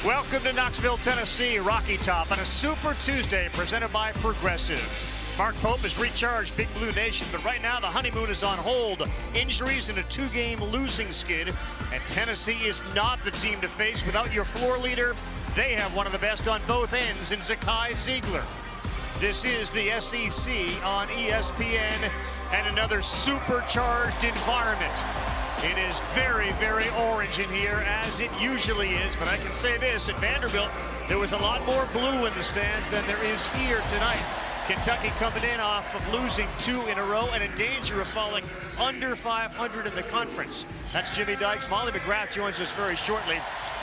Welcome to Knoxville, Tennessee, Rocky Top on a Super Tuesday presented by Progressive. Mark Pope is recharged, Big Blue Nation, but right now the honeymoon is on hold. Injuries and a two-game losing skid, and Tennessee is not the team to face without your floor leader. They have one of the best on both ends in Zeigler. This is the SEC on ESPN and another supercharged environment. It is very, very orange in here, as it usually is, but I can say this, at Vanderbilt, there was a lot more blue in the stands than there is here tonight. Kentucky coming in off of losing 2 in a row and in danger of falling under 500 in the conference. That's Jimmy Dykes. Molly McGrath joins us very shortly.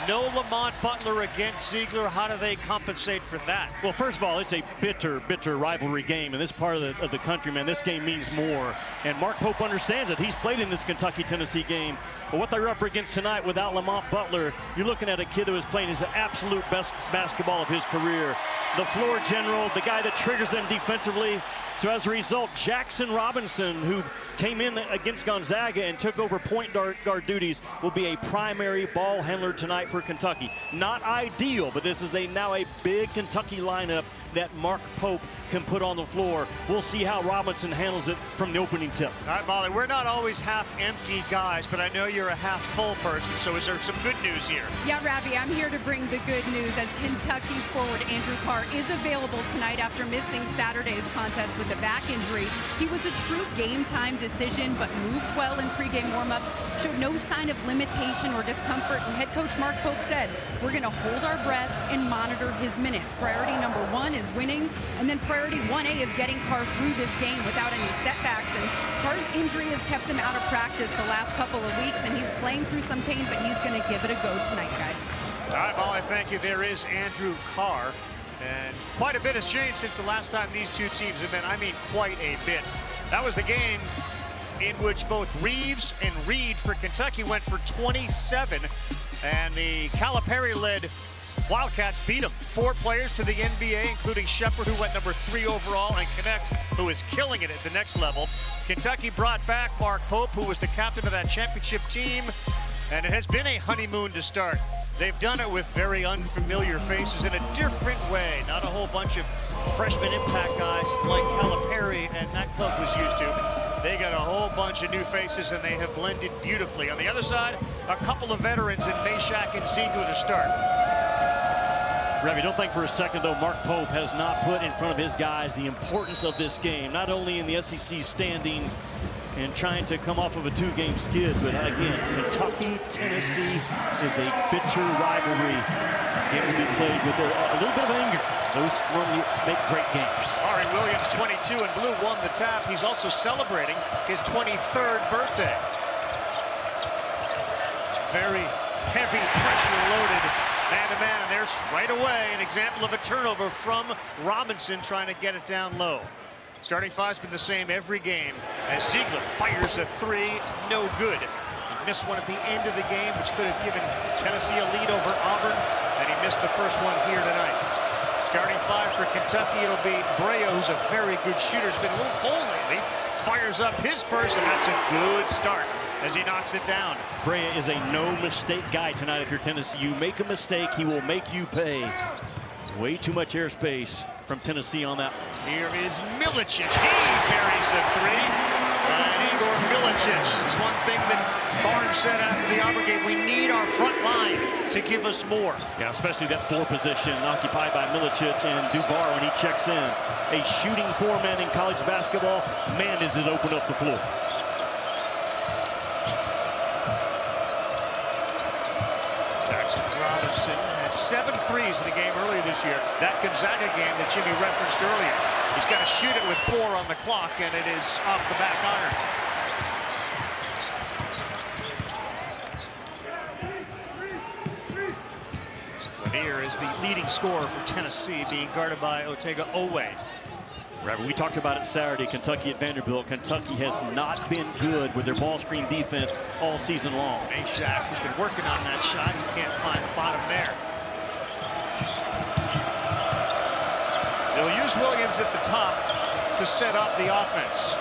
No Lamont Butler against Zeigler. How do they compensate for that? Well, first of all, it's a bitter rivalry game. In this part of the country, man, this game means more. And Mark Pope understands it. He's played in this Kentucky-Tennessee game. But what they're up against tonight without Lamont Butler, you're looking at a kid that was playing his absolute best basketball of his career. The floor general, the guy that triggers them defensively. So as a result, Jackson Robinson, who came in against Gonzaga and took over point guard duties, will be a primary ball handler tonight for Kentucky. Not ideal, but this is now a big Kentucky lineup that Mark Pope can put on the floor. We'll see how Robinson handles it from the opening tip. All right, Molly, we're not always half-empty guys, but I know you're a half-full person, so is there some good news here? Yeah, Ravi, I'm here to bring the good news as Kentucky's forward Andrew Carr is available tonight after missing Saturday's contest with a back injury. He was a true game-time decision, but moved well in pregame warm-ups, showed no sign of limitation or discomfort, and head coach Mark Pope said, we're going to hold our breath and monitor his minutes. Priority number 1 is winning, and then priority 1A is getting Carr through this game without any setbacks. And Carr's injury has kept him out of practice the last couple of weeks, and he's playing through some pain, but he's going to give it a go tonight, guys. All right, Molly, thank you. There is Andrew Carr, and quite a bit has changed since the last time these two teams have been. I mean, quite a bit. That was the game in which both Reeves and Reed for Kentucky went for 27, and the Calipari-led Wildcats beat them. 4 players to the NBA, including Shepard, who went number 3 overall, and Connect, who is killing it at the next level. Kentucky brought back Mark Pope, who was the captain of that championship team, and it has been a honeymoon to start. They've done it with very unfamiliar faces in a different way. Not a whole bunch of freshman impact guys like Calipari and that club was used to. They got a whole bunch of new faces, and they have blended beautifully. On the other side, a couple of veterans in Meshack and Zeigler to start. Ravi, don't think for a second, though, Mark Pope has not put in front of his guys the importance of this game, not only in the SEC standings and trying to come off of a 2-game skid, but again, Kentucky-Tennessee is a bitter rivalry. Game will be played with a little bit of anger. Those normally make great games. Ari Williams, 22, and blue won the tap. He's also celebrating his 23rd birthday. Very heavy, pressure-loaded man-to-man, and there's right away an example of a turnover from Robinson trying to get it down low. Starting five's been the same every game as Zeigler fires a 3, no good. He missed one at the end of the game, which could have given Tennessee a lead over Auburn, and he missed the first one here tonight. Starting 5 for Kentucky, it'll be Brea, who's a very good shooter. He's been a little cold lately. Fires up his first, and that's a good start as he knocks it down. Brea is a no-mistake guy tonight. If you're Tennessee, you make a mistake, he will make you pay. Way too much airspace from Tennessee on that. Here is Milicic. He buries a 3. Igor Milicic. It's one thing that Barnes said after the Auburn game. We need our front line to give us more. Yeah, especially that 4 position occupied by Milicic and Dubar when he checks in. A shooting 4-man in college basketball. Man, does it open up the floor. Robinson had 7 threes in the game earlier this year. That Gonzaga game that Jimmy referenced earlier. He's got to shoot it with 4 on the clock, and it is off the back iron. Lanier is the leading scorer for Tennessee, being guarded by Oweh. We talked about it Saturday, Kentucky at Vanderbilt. Kentucky has not been good with their ball screen defense all season long. Meshack has been working on that shot. He can't find the bottom there. They'll use Williams at the top to set up the offense.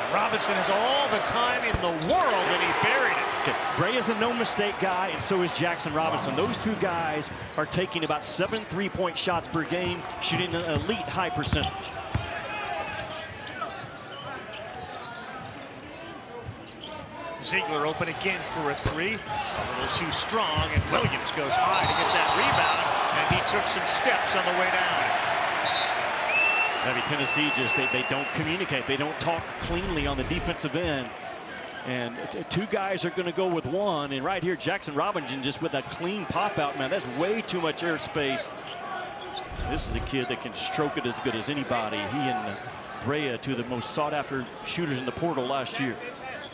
And Robinson has all the time in the world, and he buried it. Okay, Brea's a no-mistake guy, and so is Jackson Robinson. Those two guys are taking about 7 3-point shots per game, shooting an elite high percentage. Zeigler open again for a three. A little too strong, and Williams goes high to get that rebound, and he took some steps on the way down. Heavy Tennessee just, they don't communicate. They don't talk cleanly on the defensive end. And two guys are going to go with one. And right here, Jackson Robinson just with a clean pop out, man. That's way too much airspace. This is a kid that can stroke it as good as anybody. He and Brea, two of the most sought after shooters in the portal last year.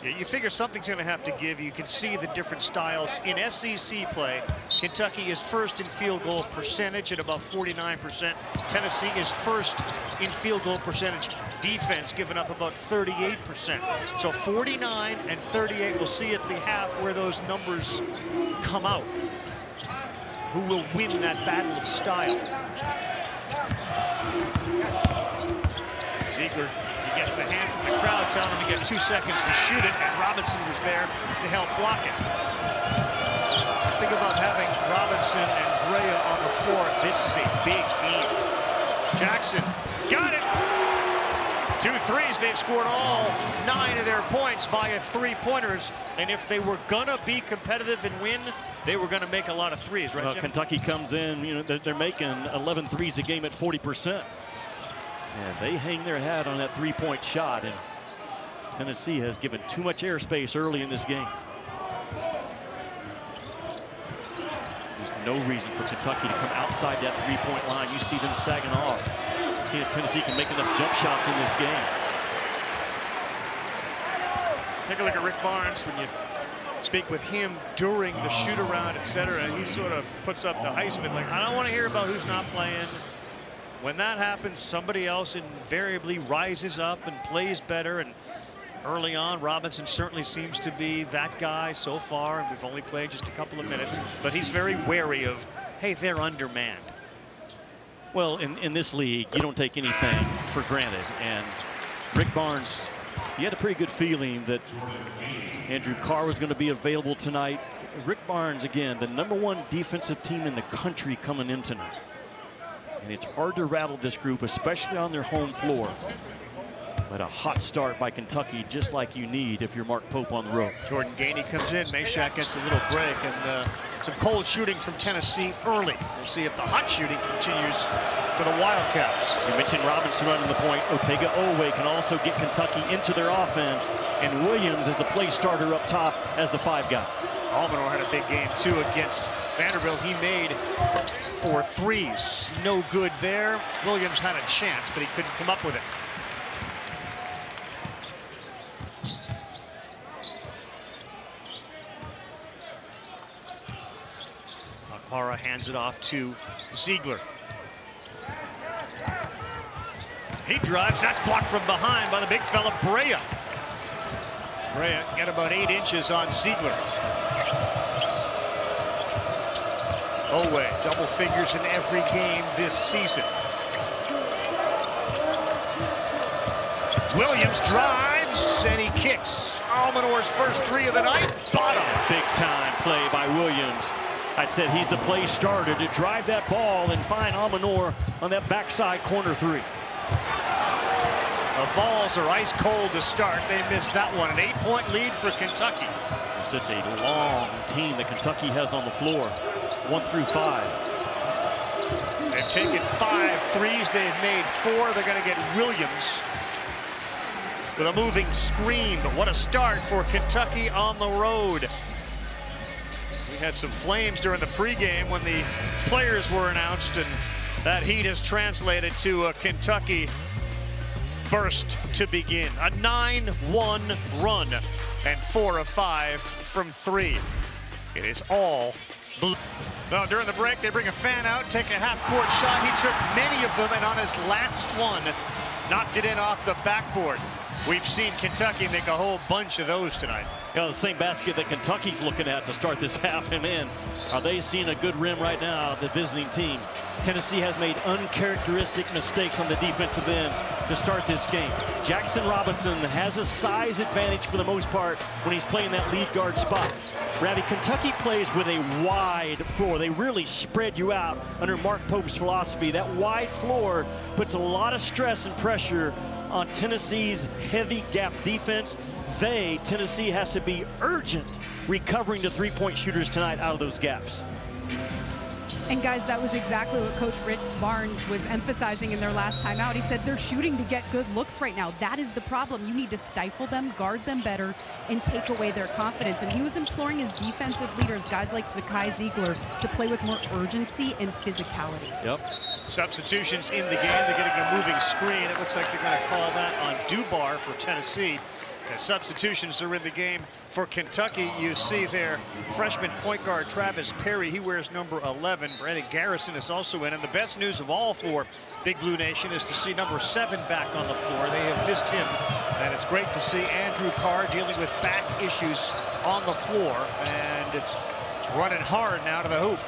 Yeah, you figure something's going to have to give. You can see the different styles. In SEC play, Kentucky is first in field goal percentage at about 49%. Tennessee is first in field goal percentage defense, giving up about 38%. So 49 and 38, we'll see at the half where those numbers come out. Who will win that battle of style? Zeigler, he gets a hand from the crowd telling him he got 2 seconds to shoot it, and Robinson was there to help block it. Think about having Robinson and Brea on the floor. This is a big team. Jackson got it. 2 threes. They've scored all 9 of their points via three-pointers. And if they were gonna be competitive and win, they were gonna make a lot of threes, right, Jim? Kentucky comes in, you know, they're making 11 threes a game at 40%. And they hang their hat on that three-point shot, and Tennessee has given too much airspace early in this game. There's no reason for Kentucky to come outside that three-point line. You see them sagging off. See if Tennessee can make enough jump shots in this game. Take a look at Rick Barnes when you speak with him during the shoot-around, etc. He sort of puts up the Heisman, like, I don't want to hear about who's not playing. When that happens, somebody else invariably rises up and plays better. And early on, Robinson certainly seems to be that guy so far. And we've only played just a couple of minutes, but he's very wary of, hey, they're undermanned. Well, in this league, you don't take anything for granted. And Rick Barnes, he had a pretty good feeling that Andrew Carr was going to be available tonight. Rick Barnes, again, the #1 defensive team in the country coming in tonight. And it's hard to rattle this group, especially on their home floor. But a hot start by Kentucky, just like you need if you're Mark Pope on the road. Jordan Gainey comes in. Meshack gets a little break, and some cold shooting from Tennessee early. We'll see if the hot shooting continues for the Wildcats. You mentioned Robinson running the point. Otega Oweh can also get Kentucky into their offense, and Williams is the play starter up top as the 5 guy. Almonor had a big game too against Vanderbilt. He made 4 threes. No good there. Williams had a chance, but he couldn't come up with it. Carr hands it off to Zeigler. He drives. That's blocked from behind by the big fella Brea. Brea got about 8 inches on Zeigler. Oweh, double figures in every game this season. Williams drives, and he kicks. Almonor's first 3 of the night. Bottom. Big time play by Williams. I said he's the play starter to drive that ball and find Almonor on that backside corner 3. The Vols are ice cold to start. They missed that one. An 8-point lead for Kentucky. It's such a long team that Kentucky has on the floor. 1 through 5. They've taken 5 threes. They've made 4. They're going to get Williams with a moving screen. But what a start for Kentucky on the road. We had some flames during the pregame when the players were announced, and that heat has translated to a Kentucky burst to begin. A 9-1 run and 4 of 5 from 3. It is all blue. Well, during the break, they bring a fan out, take a half-court shot. He took many of them, and on his last one, knocked it in off the backboard. We've seen Kentucky make a whole bunch of those tonight. You know, the same basket that Kentucky's looking at to start this half, and man, are they seeing a good rim right now, the visiting team. Tennessee has made uncharacteristic mistakes on the defensive end to start this game. Jackson Robinson has a size advantage for the most part when he's playing that lead guard spot. Ravi, Kentucky plays with a wide floor. They really spread you out under Mark Pope's philosophy. That wide floor puts a lot of stress and pressure on Tennessee's heavy gap defense. Tennessee has to be urgent recovering the three-point shooters tonight out of those gaps. And guys, that was exactly what Coach Rick Barnes was emphasizing in their last time out. He said they're shooting to get good looks right now. That is the problem. You need to stifle them, guard them better, and take away their confidence. And he was imploring his defensive leaders, guys like Zeigler, to play with more urgency and physicality. Yep. Substitutions in the game. They're getting a moving screen. It looks like they're going to call that on Dubar for Tennessee. As substitutions are in the game for Kentucky, you see there freshman point guard Travis Perry. He wears number 11. Brandon Garrison is also in. And the best news of all for Big Blue Nation is to see number 7 back on the floor. They have missed him. And it's great to see Andrew Carr dealing with back issues on the floor and running hard now to the hoop.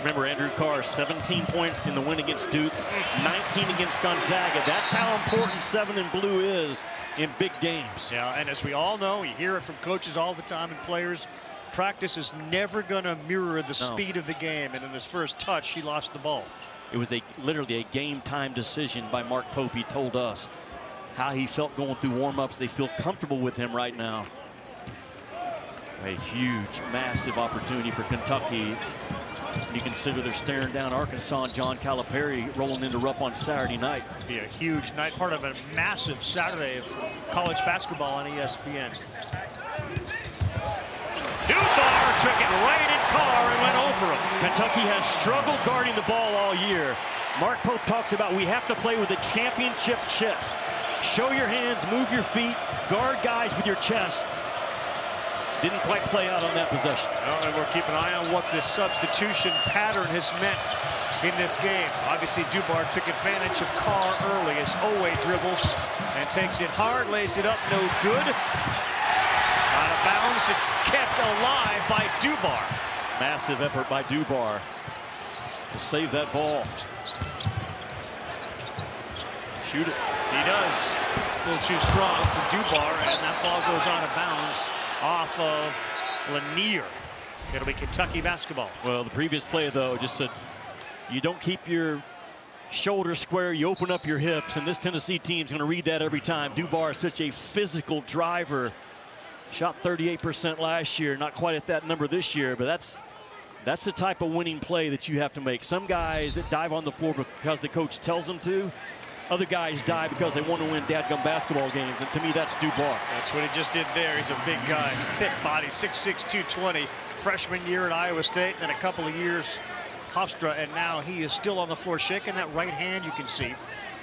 Remember, Andrew Carr, 17 points in the win against Duke, 19 against Gonzaga. That's how important 7 and blue is in big games. Yeah, and as we all know, you hear it from coaches all the time and players, practice is never going to mirror the speed of the game. And in his first touch, he lost the ball. It was literally a game-time decision by Mark Pope. He told us how he felt going through warm-ups. They feel comfortable with him right now. A huge, massive opportunity for Kentucky. You consider they're staring down Arkansas and John Calipari rolling into Rupp on Saturday night. Be a huge night, part of a massive Saturday of college basketball on ESPN. Dubar took it right at Carr and went over him. Kentucky has struggled guarding the ball all year. Mark Pope talks about we have to play with a championship chest. Show your hands, move your feet, guard guys with your chest. Didn't quite play out on that possession. Well, and we'll keep an eye on what this substitution pattern has meant in this game. Obviously, Dubar took advantage of Carr early as Oweh dribbles and takes it hard, lays it up, no good. Out of bounds, it's kept alive by Dubar. Massive effort by Dubar to save that ball. Shoot it. He does. A little too strong for Dubar, and that ball goes out of bounds off of Lanier. It'll be Kentucky basketball. Well, the previous play, though, just said you don't keep your shoulders square, you open up your hips, and this Tennessee team's going to read that every time. Dubar is such a physical driver. Shot 38% last year, not quite at that number this year, but that's the type of winning play that you have to make. Some guys that dive on the floor because the coach tells them to. Other guys dive because they want to win dadgum basketball games, and to me, that's Dubar. That's what he just did there. He's a big guy, thick body, 6'6", 220. Freshman year at Iowa State, and then a couple of years Hofstra, and now he is still on the floor, shaking that right hand, you can see.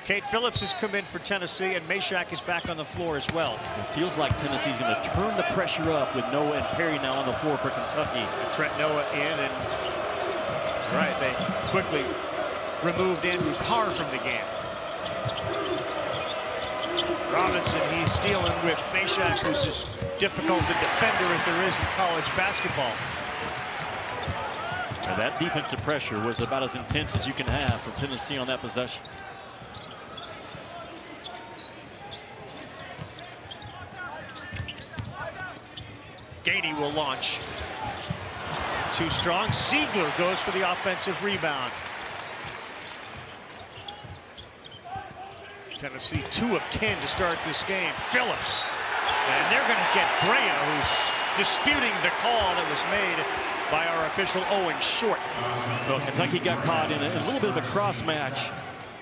Kate Phillips has come in for Tennessee, and Meshack is back on the floor as well. It feels like Tennessee's going to turn the pressure up with Noah and Perry now on the floor for Kentucky. Trent Noah in, and right, they quickly removed Andrew Carr from the game. Robinson, he's stealing with Meshack, who's as difficult a defender as there is in college basketball. Now that defensive pressure was about as intense as you can have from Tennessee on that possession. Gady will launch. Too strong. Zeigler goes for the offensive rebound. Tennessee 2 of 10 to start this game. Phillips. And they're going to get Brea, who's disputing the call that was made by our official Owen Short. Well, Kentucky got caught in a little bit of a cross match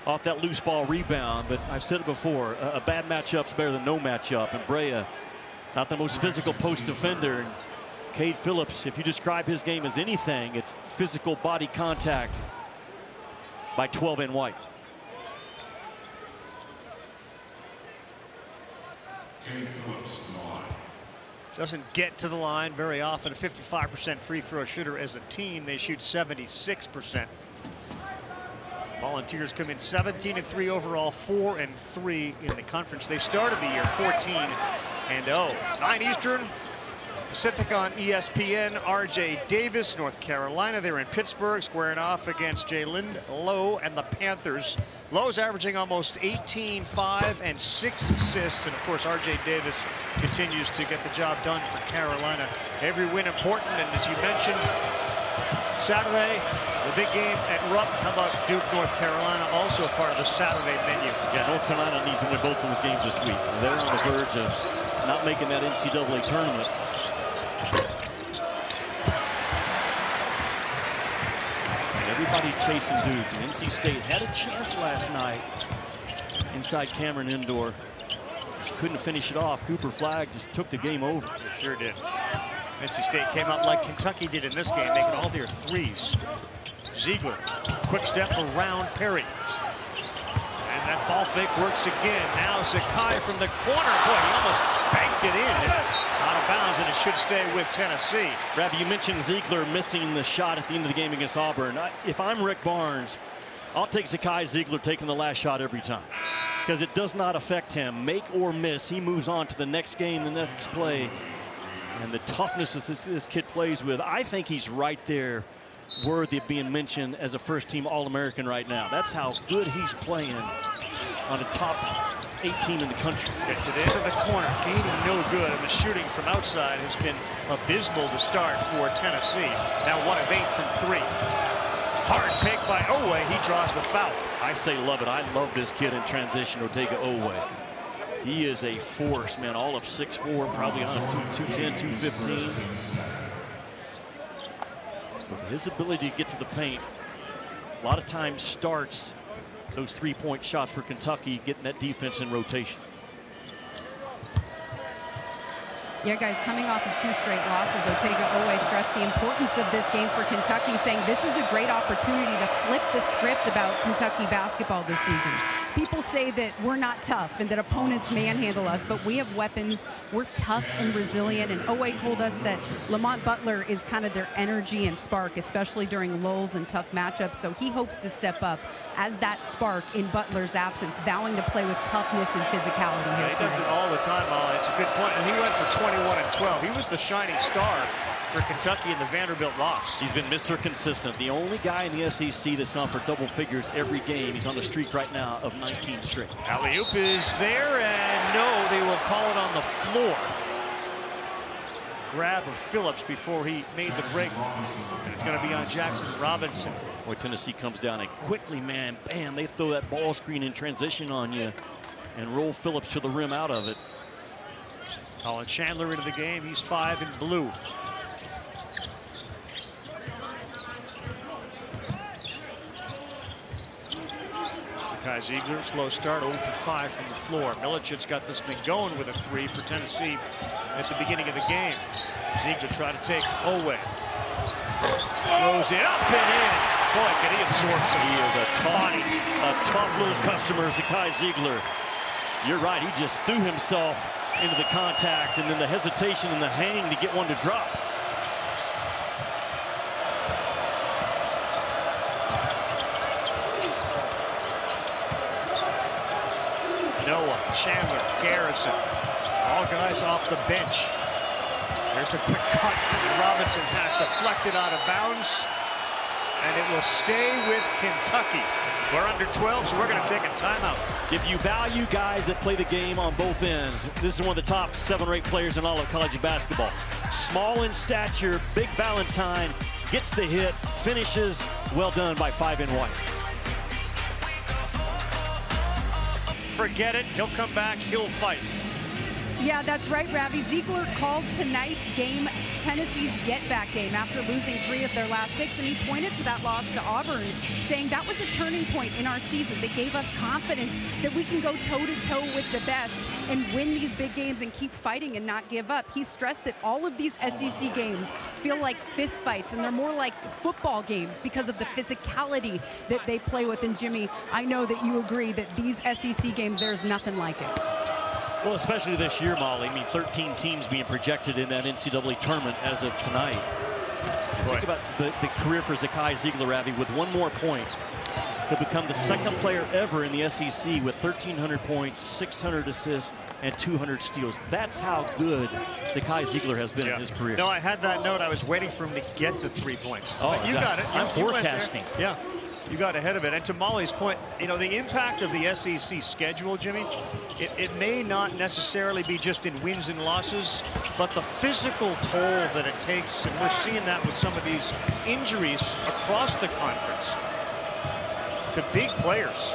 off that loose ball rebound, but I've said it before, a bad matchup's better than no matchup, and Brea, not the most physical post defender. And Cade Phillips, if you describe his game as anything, it's physical body contact by 12 and white. Doesn't get to the line very often. A 55% free throw shooter as a team. They shoot 76%. Volunteers come in 17-3 overall, 4-3 in the conference. They started the year 14-0. 9 Eastern, Pacific on ESPN. RJ Davis, North Carolina. They're in Pittsburgh, squaring off against Jalen Lowe and the Panthers. Lowe's averaging almost 18, 5, and 6 assists. And of course, RJ Davis continues to get the job done for Carolina. Every win important, and as you mentioned, Saturday, the big game at Rupp. How about Duke, North Carolina, also a part of the Saturday menu? Yeah, North Carolina needs to win both those games this week. They're on the verge of not making that NCAA tournament. And everybody's chasing Duke. And NC State had a chance last night inside Cameron Indoor. Just couldn't finish it off. Cooper Flagg just took the game over. They sure did. NC State came out like Kentucky did in this game, making all their threes. Zeigler, quick step around Perry. And that ball fake works again. Now Sakai from the corner. Boy, he almost banked it in. Out of bounds, and it should stay with Tennessee. Ravi, you mentioned Zeigler missing the shot at the end of the game against Auburn. If I'm Rick Barnes, I'll take Sakai Zeigler taking the last shot every time, because it does not affect him. Make or miss, he moves on to the next game, the next play. And the toughness that this kid plays with, I think he's right there worthy of being mentioned as a first-team All-American right now. That's how good he's playing on a top 8 team in the country. Gets it into the corner, gaining no good, and the shooting from outside has been abysmal to start for Tennessee. Now 1 of 8 from 3. Hard take by Oweh. He draws the foul. I say love it. I love this kid in transition, Otega Oweh. He is a force, man. All of 6'4", probably on 210, 215. But his ability to get to the paint, a lot of times starts those 3-point shots for Kentucky, getting that defense in rotation. Yeah, guys, coming off of 2 straight losses, Otega Oweh stressed the importance of this game for Kentucky, saying this is a great opportunity to flip the script about Kentucky basketball this season. People say that we're not tough and that opponents manhandle us, but we have weapons. We're tough and resilient, and Oweh told us that Lamont Butler is kind of their energy and spark, especially during lulls and tough matchups, so he hopes to step up as that spark in Butler's absence, vowing to play with toughness and physicality here He does it all the time, Molly. It's a good point. And he went for 21 and 12. He was the shining star for Kentucky in the Vanderbilt loss. He's been Mr. Consistent. The only guy in the SEC that's gone for double figures every game. He's on the streak right now of 19 straight. Alley-oop is there, and no, they will call it on the floor. Grab of Phillips before he made the break. And it's going to be on Jackson Robinson. Boy, Tennessee comes down and quickly, man, bam, they throw that ball screen in transition on you and roll Phillips to the rim out of it. Colin Chandler into the game. He's 5 in blue. Sakai Zeigler, slow start, 0 for 5 from the floor. Milicic's got this thing going with a 3 for Tennessee at the beginning of the game. Zeigler tried to take Oweh. Throws it up and in. Boy, can he absorb some. He is a tough little customer, Sakai Zeigler. You're right, he just threw himself into the contact, and then the hesitation and the hang to get one to drop. Noah, Chandler, Garrison, all guys off the bench. There's a quick cut, and Robinson has deflected out of bounds, and it will stay with Kentucky. We're under 12, so we're going to take a timeout. If you value guys that play the game on both ends, this is one of the top 7 or 8 players in all of college basketball. Small in stature, big Valentine, gets the hit, finishes, well done by 5 and 1. Forget it, he'll come back, he'll fight. Yeah, that's right, Ravi. Zeigler called tonight's game Tennessee's get-back game after losing 3 of their last 6, and he pointed to that loss to Auburn, saying that was a turning point in our season. They gave us confidence that we can go toe-to-toe with the best and win these big games and keep fighting and not give up. He stressed that all of these SEC games feel like fist fights, and they're more like football games because of the physicality that they play with. And Jimmy, I know that you agree that these SEC games, there's nothing like it. Well, especially this year, Molly. I mean, 13 teams being projected in that NCAA tournament as of tonight. Think about the career for Sakai Zeigler, Ravi, with 1 more point. He'll become the second player ever in the SEC with 1,300 points, 600 assists, and 200 steals. That's how good Zakai Zeigler has been in his career. No, I had that note. I was waiting for him to get the 3 points. Oh, but you got it. I'm You went there. forecasting. Yeah, you got ahead of it. And to Molly's point, you know, the impact of the SEC schedule, Jimmy, it may not necessarily be just in wins and losses, but the physical toll that it takes, and we're seeing that with some of these injuries across the conference to big players.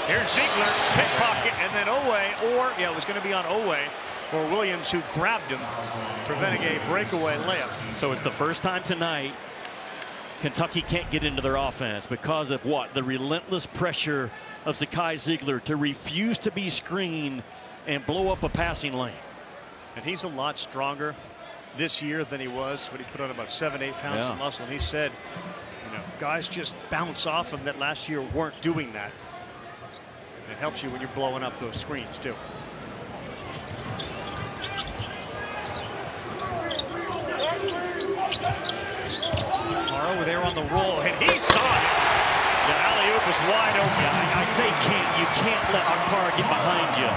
Here's Zeigler, pickpocket, and then Oweh, or, yeah, it was going to be on Oweh, or Williams, who grabbed him, preventing a breakaway layup. So it's the first time tonight Kentucky can't get into their offense because of what? The relentless pressure of Zakai Zeigler to refuse to be screened and blow up a passing lane. And he's a lot stronger this year than he was when he put on about 7-8 pounds of muscle. And he said, you know, guys just bounce off him that last year weren't doing that. It helps you when you're blowing up those screens too. Carr there on the roll, and he saw it. The alley-oop was wide open. I say you can't let Carr get behind you.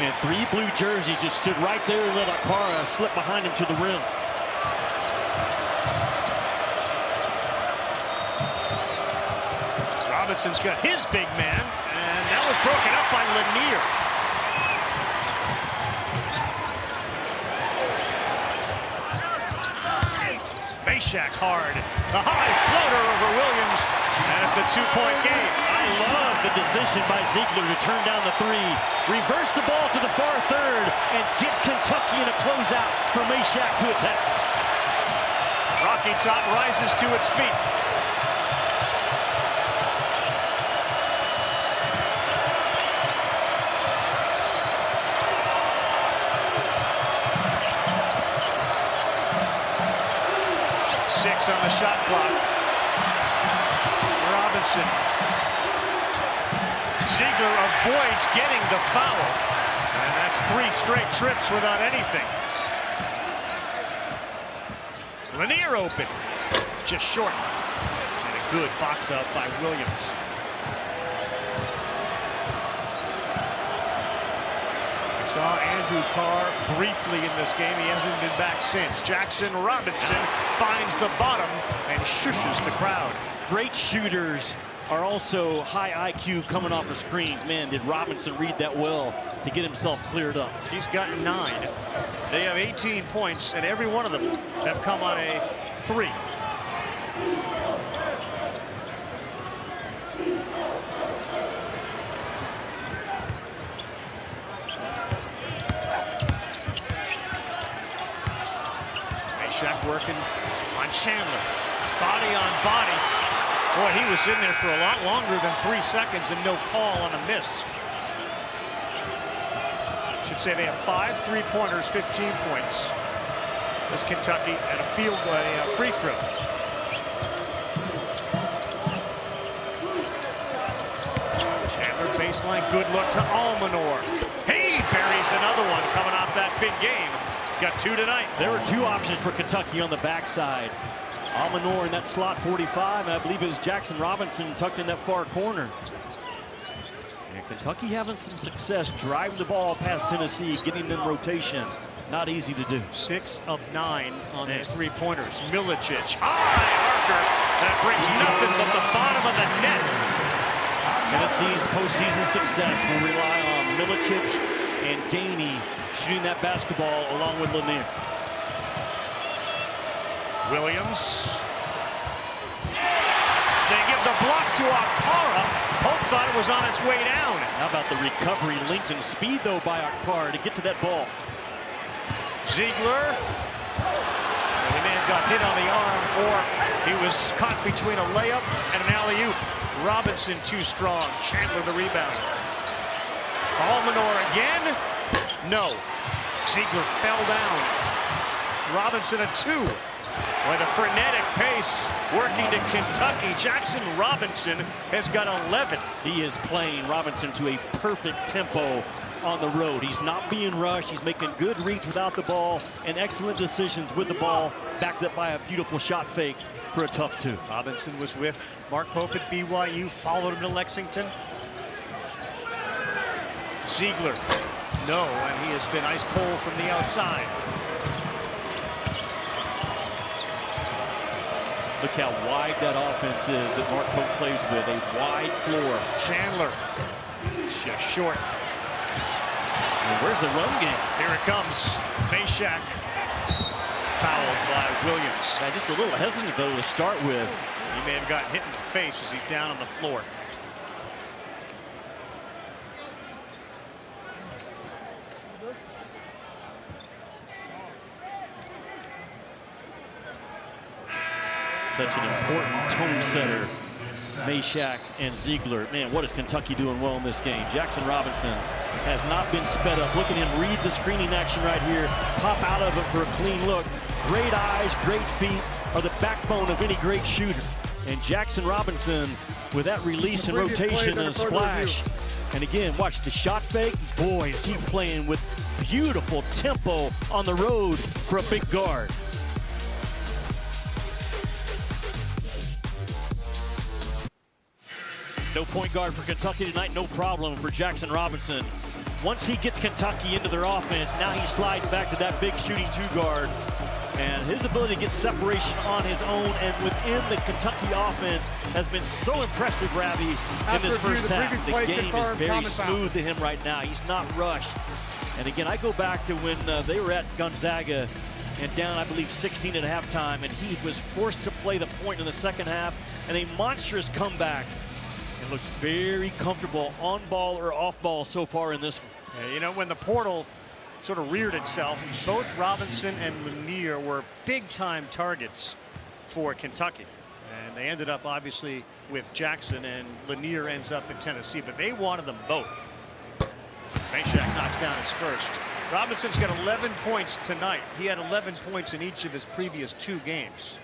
And 3 blue jerseys just stood right there and let Carr slip behind him to the rim. Robinson's got his big man, and that was broken up by Lanier. Meshack hard. The high floater over Williams, and it's a 2-point game. I love the decision by Zeigler to turn down the 3, reverse the ball to the far third, and get Kentucky in a closeout for Meshack to attack. Rocky Top rises to its feet. On the shot clock. Robinson. Zeigler avoids getting the foul. And that's 3 straight trips without anything. Lanier open. Just short. And a good box out by Williams. We saw Andrew Carr briefly in this game. He hasn't been back since. Jackson Robinson finds the bottom and shushes the crowd. Great shooters are also high IQ coming off of screens. Man, did Robinson read that well to get himself cleared up. He's got 9. They have 18 points, and every one of them have come on a 3. Meshack working on Chandler. Body on body. Boy, he was in there for a lot longer than 3 seconds and no call on a miss. Should say they have 5 3-pointers, 15 points. This Kentucky at a free throw. Chandler baseline, good look to Almonor. He buries another one coming off that big game. He's got 2 tonight. There were 2 options for Kentucky on the backside. Almonor in that slot 45, and I believe it was Jackson Robinson tucked in that far corner. And Kentucky having some success driving the ball past Tennessee, getting them rotation. Not easy to do. 6 of 9 on the 3-pointers. Milicic, high archer. That brings nothing but the bottom of the net. Tennessee's postseason success will rely on Milicic and Gainey shooting that basketball along with Lanier. Williams. They give the block to Akpara. Pope thought it was on its way down. How about the recovery, length, and speed, though, by Akpara to get to that ball. Zeigler. The man got hit on the arm, or he was caught between a layup and an alley-oop. Robinson too strong. Chandler the rebound. Almonor again. No. Zeigler fell down. Robinson a 2. With a frenetic pace working to Kentucky. Jackson Robinson has got 11. He is playing Robinson to a perfect tempo on the road. He's not being rushed. He's making good reads without the ball and excellent decisions with the ball, backed up by a beautiful shot fake for a tough 2. Robinson was with Mark Pope at BYU, followed him to Lexington. Zeigler, no, and he has been ice cold from the outside. Look how wide that offense is that Mark Pope plays with, a wide floor. Chandler, just short. And where's the run game? Here it comes. Meshack, fouled by Williams. Just a little hesitant, though, to start with. He may have gotten hit in the face as he's down on the floor. Such an important tone setter, Meshack and Zeigler. Man, what is Kentucky doing well in this game? Jackson Robinson has not been sped up. Look at him read the screening action right here, pop out of it for a clean look. Great eyes, great feet are the backbone of any great shooter. And Jackson Robinson with that release and rotation and a splash. And again, watch the shot fake. Boy, is he playing with beautiful tempo on the road for a big guard. No point guard for Kentucky tonight, no problem for Jackson Robinson. Once he gets Kentucky into their offense, now he slides back to that big shooting 2 guard. And his ability to get separation on his own and within the Kentucky offense has been so impressive, Ravi, in this first half. The game is very smooth to him right now. He's not rushed. And again, I go back to when they were at Gonzaga and down, I believe, 16 at halftime, and he was forced to play the point in the second half, and a monstrous comeback. It looks very comfortable on ball or off ball so far in this one. Yeah, you know, when the portal sort of reared itself, both Robinson and Lanier were big-time targets for Kentucky. And they ended up, obviously, with Jackson, and Lanier ends up in Tennessee. But they wanted them both. Meshack knocks down his first. Robinson's got 11 points tonight. He had 11 points in each of his previous 2 games.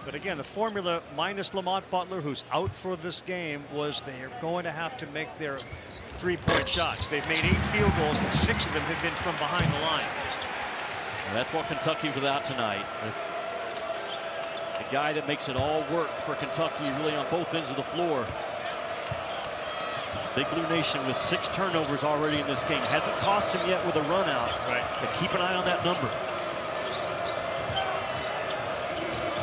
But again, the formula minus Lamont Butler, who's out for this game, was they're going to have to make their 3-point shots. They've made 8 field goals, and 6 of them have been from behind the line. And that's what Kentucky without tonight. The guy that makes it all work for Kentucky, really on both ends of the floor. Big Blue Nation with 6 turnovers already in this game. Hasn't cost him yet with a run out. Right. But keep an eye on that number.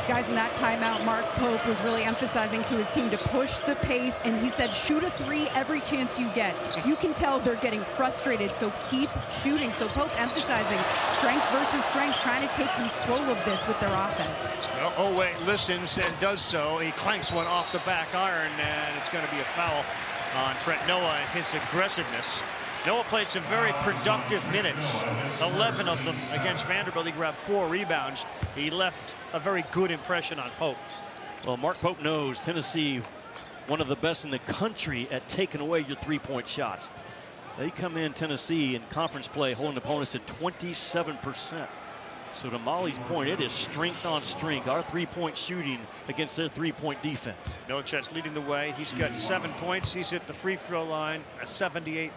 Guys, in that timeout, Mark Pope was really emphasizing to his team to push the pace, and he said, shoot a 3 every chance you get. You can tell they're getting frustrated, so keep shooting. So Pope emphasizing strength versus strength, trying to take control of this with their offense. Well, Oweh listens and does so. He clanks one off the back iron, and it's going to be a foul on Trent Noah and his aggressiveness. Noah played some very productive minutes, 11 of them against Vanderbilt. He grabbed 4 rebounds. He left a very good impression on Pope. Well, Mark Pope knows Tennessee, one of the best in the country at taking away your 3-point shots. They come in Tennessee in conference play holding opponents at 27%. So to Molly's point, it is strength on strength. Our 3-point shooting against their 3-point defense. Milicic leading the way. He's got 7 points. He's at the free throw line, a 78%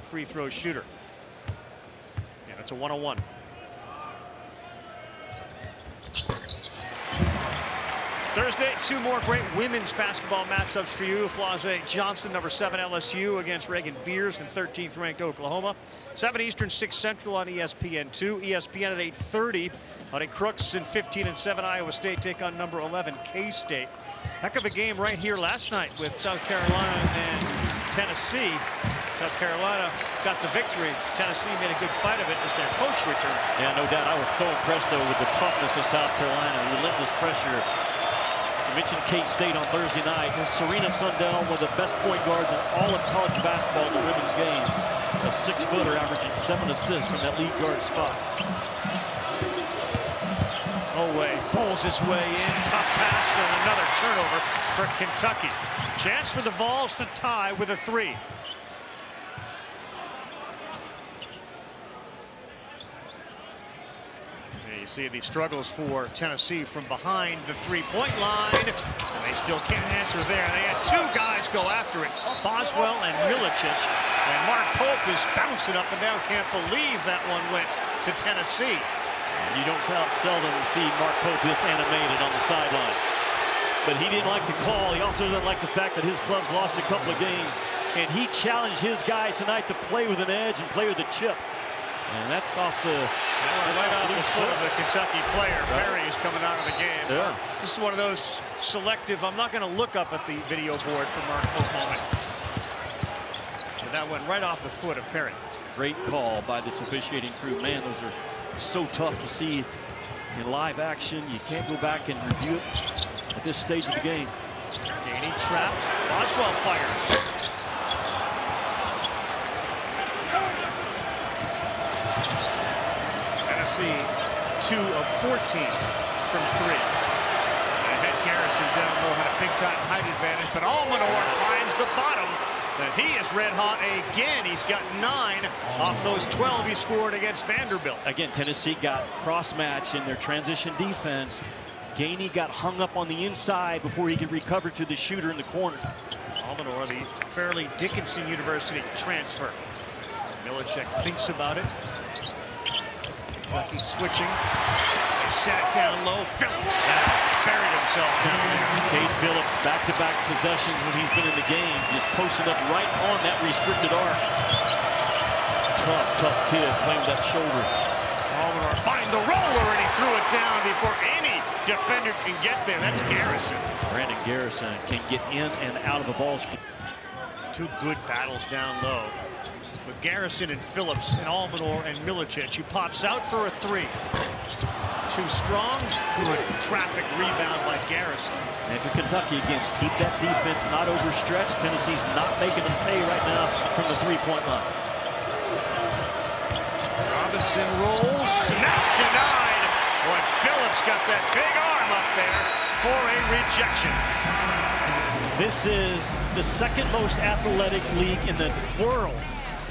free throw shooter. Yeah, it's a 1-on-1. Thursday, 2 more great women's basketball matchups for you. Flau'jae Johnson, number 7 LSU against Reagan Beers in 13th ranked Oklahoma. 7 Eastern, 6 Central on ESPN2. ESPN at 8:30. Honey Crooks in 15 and 7 Iowa State take on number 11 K-State. Heck of a game right here last night with South Carolina and Tennessee. South Carolina got the victory. Tennessee made a good fight of it as their coach returned. Yeah, no doubt. I was so impressed, though, with the toughness of South Carolina. Relentless pressure. You mentioned K-State on Thursday night. And Serena Sundell, one of the best point guards in all of college basketball in the women's game. A 6-footer averaging 7 assists from that lead guard spot. Oweh pulls his way in. Tough pass and another turnover for Kentucky. Chance for the Vols to tie with a 3. You see the struggles for Tennessee from behind the three-point line, and they still can't answer there. They had two guys go after it, Boswell and Milicic, and Mark Pope is bouncing up and down. Can't believe that one went to Tennessee. You don't seldom see Mark Pope this animated on the sidelines. But he didn't like the call. He also doesn't like the fact that his club's lost a couple of games, and he challenged his guys tonight to play with an edge and play with a chip. And that's off the right off the foot of the Kentucky player. Perry is coming out of the game. Yeah. This is one of those selective, I'm not going to look up at the video board for Mark Pope moment. But that went right off the foot of Perry. Great call by this officiating crew. Man, those are so tough to see in live action. You can't go back and review it at this stage of the game. Gainey trapped. Boswell fires. Tennessee 2 of 14 from 3. They had Garrison down low, had a big-time height advantage, but Almonor finds the bottom. And he is red hot again. He's got 9 off those 12 he scored against Vanderbilt. Again, Tennessee got cross-match in their transition defense. Gainey got hung up on the inside before he could recover to the shooter in the corner. Almonor, the Fairleigh Dickinson University transfer. Milicic thinks about it. Kentucky switching. They sat down low. Phillips buried himself down there. Cade Phillips, back-to-back possessions when he's been in the game, just posted up right on that restricted arc. Tough kid playing with that shoulder. Almonor find the roller, and he threw it down before any defender can get there. That's Garrison. Brandon Garrison can get in and out of the ball. Two good battles down low with Garrison and Phillips and Almonor and Milicic, who pops out for a 3. Too strong. Good traffic rebound by Garrison. And for Kentucky, again, keep that defense not overstretched. Tennessee's not making them pay right now from the three-point line. Robinson rolls, and that's denied. Boy, Phillips got that big arm up there for a rejection. This is the second most athletic league in the world,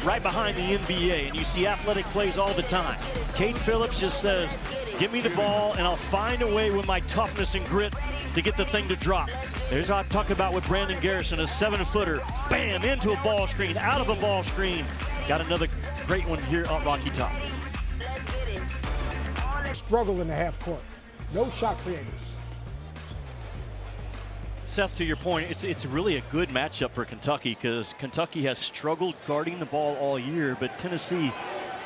right behind the NBA, and you see athletic plays all the time. Cade Phillips just says, give me the ball, and I'll find a way with my toughness and grit to get the thing to drop. There's what I'm talking about with Brandon Garrison, a 7-footer. Bam, into a ball screen, out of a ball screen. Got another great one here at Rocky Top. Struggle in the half court. No shot creators. Seth, to your point, it's really a good matchup for Kentucky because Kentucky has struggled guarding the ball all year, but Tennessee,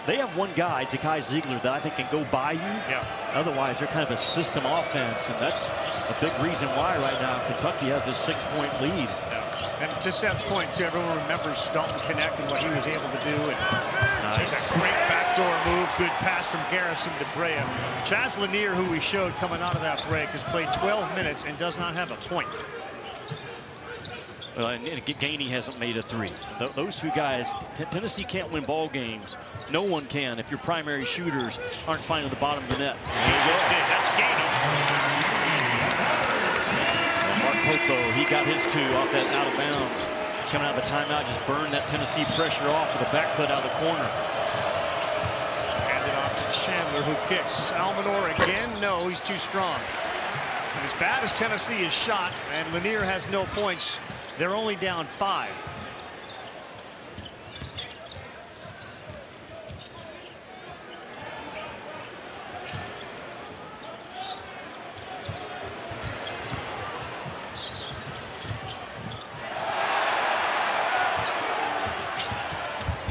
they have one guy, Zeigler, that I think can go by you. Yeah. Otherwise, they're kind of a system offense, and that's a big reason why right now Kentucky has a 6-point lead. Yeah. And to Seth's point, too, everyone remembers Dalton Connect and what he was able to do. And there's a great backdoor move. Good pass from Garrison to Brea. Chaz Lanier, who we showed coming out of that break, has played 12 minutes and does not have a point. And Gainey hasn't made a 3. Those two guys, Tennessee can't win ball games. No one can if your primary shooters aren't finding the bottom of the net. He just did. That's Gainey. Mark Pope, he got his 2 off that out of bounds. Coming out of the timeout, just burned that Tennessee pressure off with a back cut out of the corner. Handed off to Chandler, who kicks. Almonor again? No, he's too strong. And as bad as Tennessee is shot, and Lanier has no points, they're only down 5.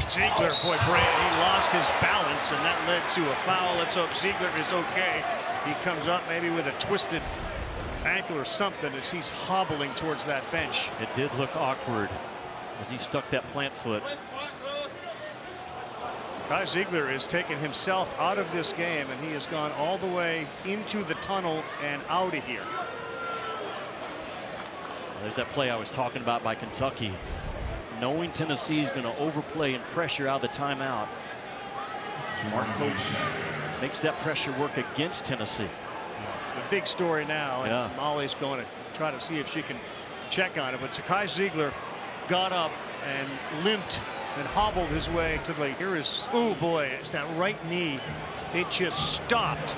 Zeigler, boy, Brea, he lost his balance, and that led to a foul. Let's hope Zeigler is okay. He comes up maybe with a twisted ankle or something as he's hobbling towards that bench. It did look awkward as he stuck that plant foot. Kai Zeigler is taking himself out of this game, and he has gone all the way into the tunnel and out of here. There's that play I was talking about by Kentucky. Knowing Tennessee is going to overplay and pressure out of the timeout. Mark Pope makes that pressure work against Tennessee. The big story now, and Yeah. Molly's going to try to see if she can check on it, but Kai Zeigler got up and limped and hobbled his way to the, here is, oh boy, it's that right knee. It just stopped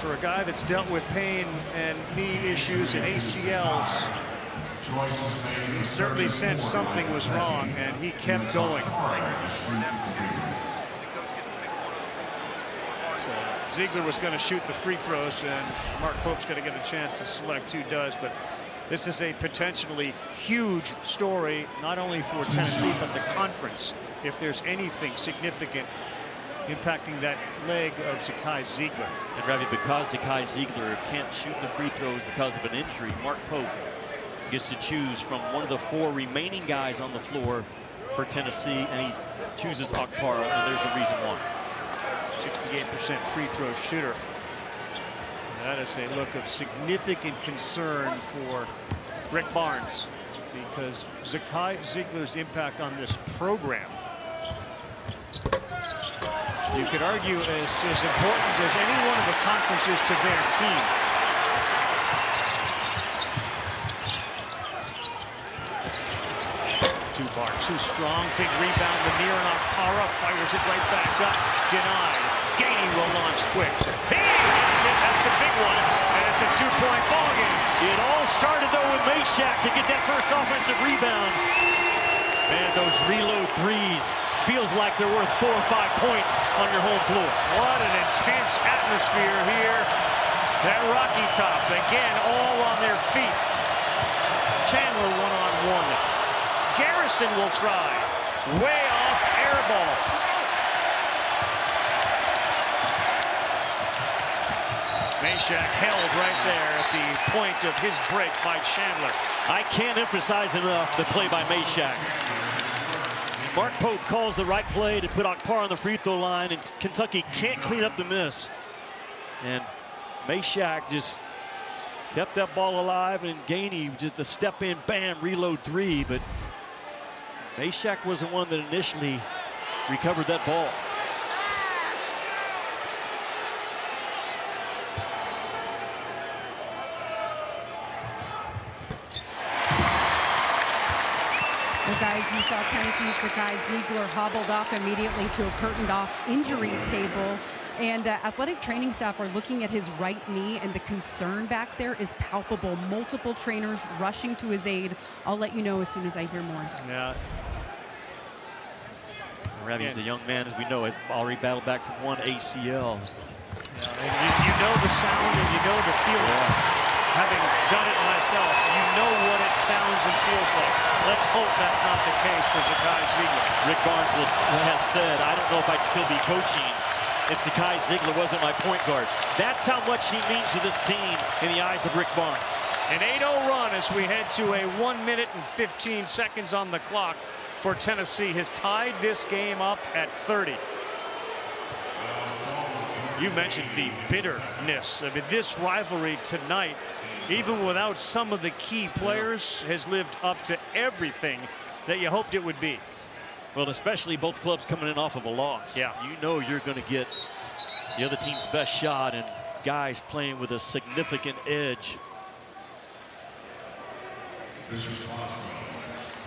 for a guy that's dealt with pain and knee issues and ACLs, he certainly sensed something was wrong, and he kept going. So Zeigler was going to shoot the free throws, and Mark Pope's going to get a chance to select who does. But this is a potentially huge story, not only for Tennessee, but the conference, if there's anything significant impacting that leg of Zeigler. And Ravi, because Zeigler can't shoot the free throws because of an injury, Mark Pope gets to choose from one of the 4 remaining guys on the floor for Tennessee, and he chooses Carr, and there's a reason why. 68% free throw shooter. That is a look of significant concern for Rick Barnes, because Zeigler's impact on this program, you could argue, is as important as any one of the conferences to their team. Bar too strong, big rebound. Lanier and Okpara fires it right back up. Denied. Gainey will launch quick. He gets it. That's a big one, and it's a 2-point ball game. It all started though with Meshack to get that first offensive rebound. Man, those reload threes feels like they're worth 4 or 5 points on your home floor. What an intense atmosphere here at Rocky Top. Again, all on their feet. Chandler one-on-one. Garrison will try. Way off, air ball. Meshack held right there at the point of his break by Chandler. I can't emphasize enough the play by Meshack. Mark Pope calls the right play to put Okpara on the free throw line, and Kentucky can't clean up the miss. And Meshack just kept that ball alive, and Gainey just the step in, bam, reload 3, but Meshack was the one that initially recovered that ball. Well, guys, you saw Tennessee's Zeigler hobbled off immediately to a curtained-off injury table. And athletic training staff are looking at his right knee, and the concern back there is palpable. Multiple trainers rushing to his aid. I'll let you know as soon as I hear more. Yeah. Ravi's a young man, as we know, has already battled back from 1 ACL. And you know the sound and you know the feeling. Yeah. Having done it myself, you know what it sounds and feels like. Let's hope that's not the case for Zeigler. Rick Barnes has said, I don't know if I'd still be coaching if Zeigler wasn't my point guard. That's how much he means to this team in the eyes of Rick Barnes. An 8-0 run as we head to a 1 minute and 15 seconds on the clock for Tennessee has tied this game up at 30. You mentioned the bitterness. I mean, this rivalry tonight, even without some of the key players, has lived up to everything that you hoped it would be. Well, especially both clubs coming in off of a loss. Yeah. You know you're going to get the other team's best shot and guys playing with a significant edge.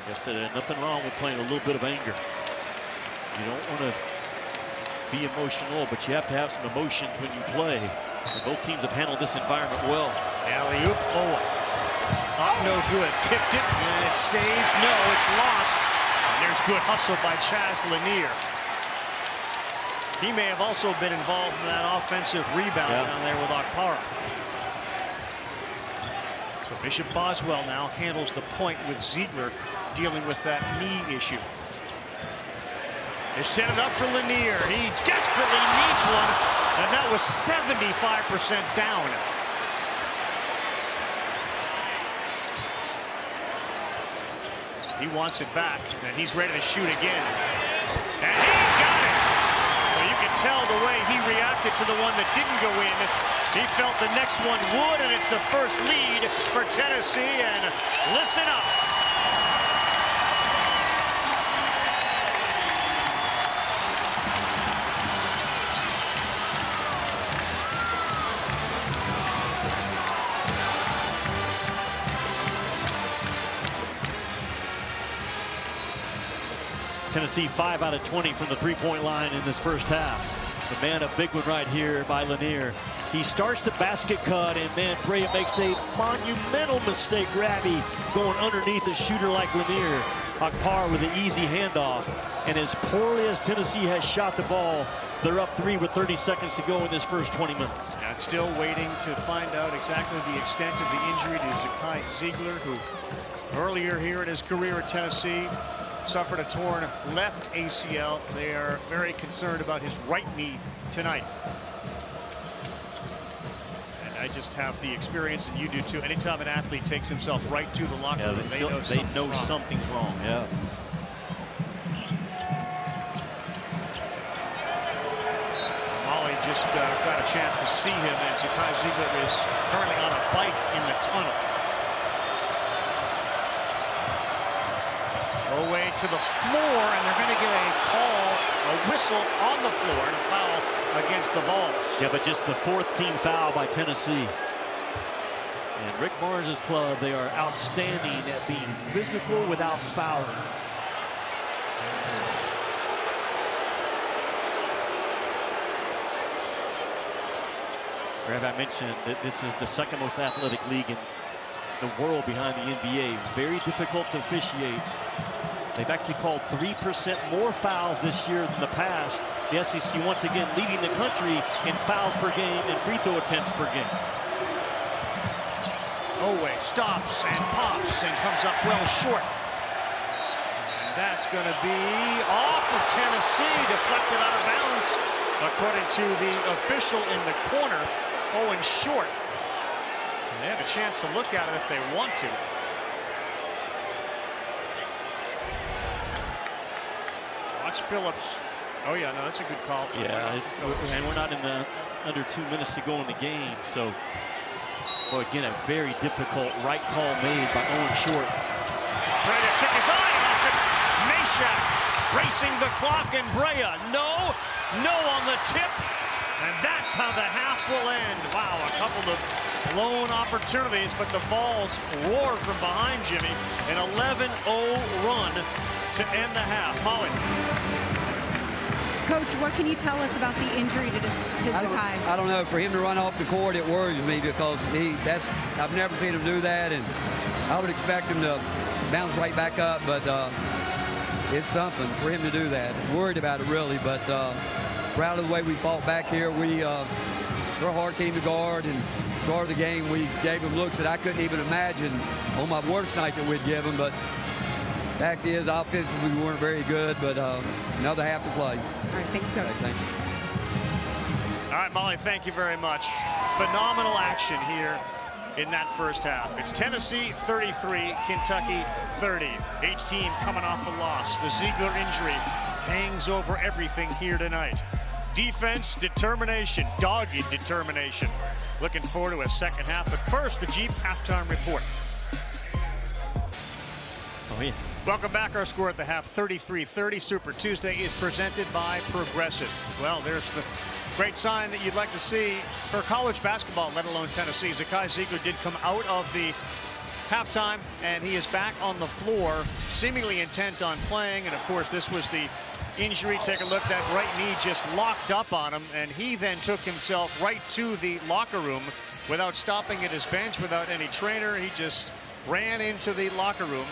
I said there's nothing wrong with playing a little bit of anger. You don't want to be emotional, but you have to have some emotion when you play. And both teams have handled this environment well. Alley-oop, Oweh. Up, no good. Tipped it, and it stays. No, it's lost. And there's good hustle by Chaz Lanier. He may have also been involved in that offensive rebound down there with Okpara. So Bishop Boswell now handles the point with Zeigler dealing with that knee issue. They set it up for Lanier. He desperately needs one, and that was 75% down. He wants it back, and he's ready to shoot again. And he got it! Well, you can tell the way he reacted to the one that didn't go in. He felt the next one would, and it's the first lead for Tennessee, and listen up. Tennessee 5 out of 20 from the three-point line in this first half. The man, a big one right here by Lanier. He starts the basket cut, and man, Brea makes a monumental mistake. Rabby going underneath a shooter like Lanier. Carr with an easy handoff. And as poorly as Tennessee has shot the ball, they're up 3 with 30 seconds to go in this first 20 minutes. And still waiting to find out exactly the extent of the injury to Zeigler, who earlier here in his career at Tennessee suffered a torn left ACL. They are very concerned about his right knee tonight. And I just have the experience, and you do too. Anytime an athlete takes himself right to the locker room, they know something's wrong. Yeah. Molly just got a chance to see him, and Zeigler is currently on a bike in the tunnel. Oweh to the floor, and they're going to get a whistle on the floor and a foul against the Vols. Yeah, but just the 4th team foul by Tennessee. And Rick Barnes' club, they are outstanding at being physical without fouling. Rev, I mentioned that this is the 2nd most athletic league in the world behind the NBA. Very difficult to officiate. They've actually called 3% more fouls this year than the past. The SEC once again leading the country in fouls per game and free throw attempts per game. Oweh stops and pops and comes up well short. And that's going to be off of Tennessee, deflected out of bounds, according to the official in the corner. Owen short. And they have a chance to look at it if they want to. Watch Phillips. Oh yeah, no, that's a good call. Yeah, and we're not in the under 2 minutes to go in the game, so well, again, a very difficult right call made by Owen Short. Brea took his eye off it. Meshack racing the clock, and Brea no on the tip, and that's how the half will end. Wow, a couple of lone opportunities, but the Vols roar from behind Jimmy. An 11-0 run to end the half. Molly. Coach, what can you tell us about the injury to Zakai? I don't know. For him to run off the court, it worries me because I've never seen him do that, and I would expect him to bounce right back up, but it's something for him to do that. Worried about it, really, but proud of the way we fought back here. They're a hard team to guard, and start of the game, we gave them looks that I couldn't even imagine on my worst night that we'd give them, but fact is, offensively, we weren't very good, but another half to play. All right, thank you, Coach. Okay, thank you. All right, Molly, thank you very much. Phenomenal action here in that first half. It's Tennessee 33, Kentucky 30. Each team coming off a loss. The Zeigler injury hangs over everything here tonight. Defense, determination, dogged determination. Looking forward to a second half, but first, the Jeep halftime report. Oh, yeah. Welcome back. Our score at the half, 33-30. Super Tuesday is presented by Progressive. Well, there's the great sign that you'd like to see for college basketball, let alone Tennessee. Zakai Zeigler did come out of the halftime, and he is back on the floor, seemingly intent on playing. And, of course, this was the injury. Take a look. That right knee just locked up on him, and he then took himself right to the locker room without stopping at his bench, without any trainer. He just ran into the locker room.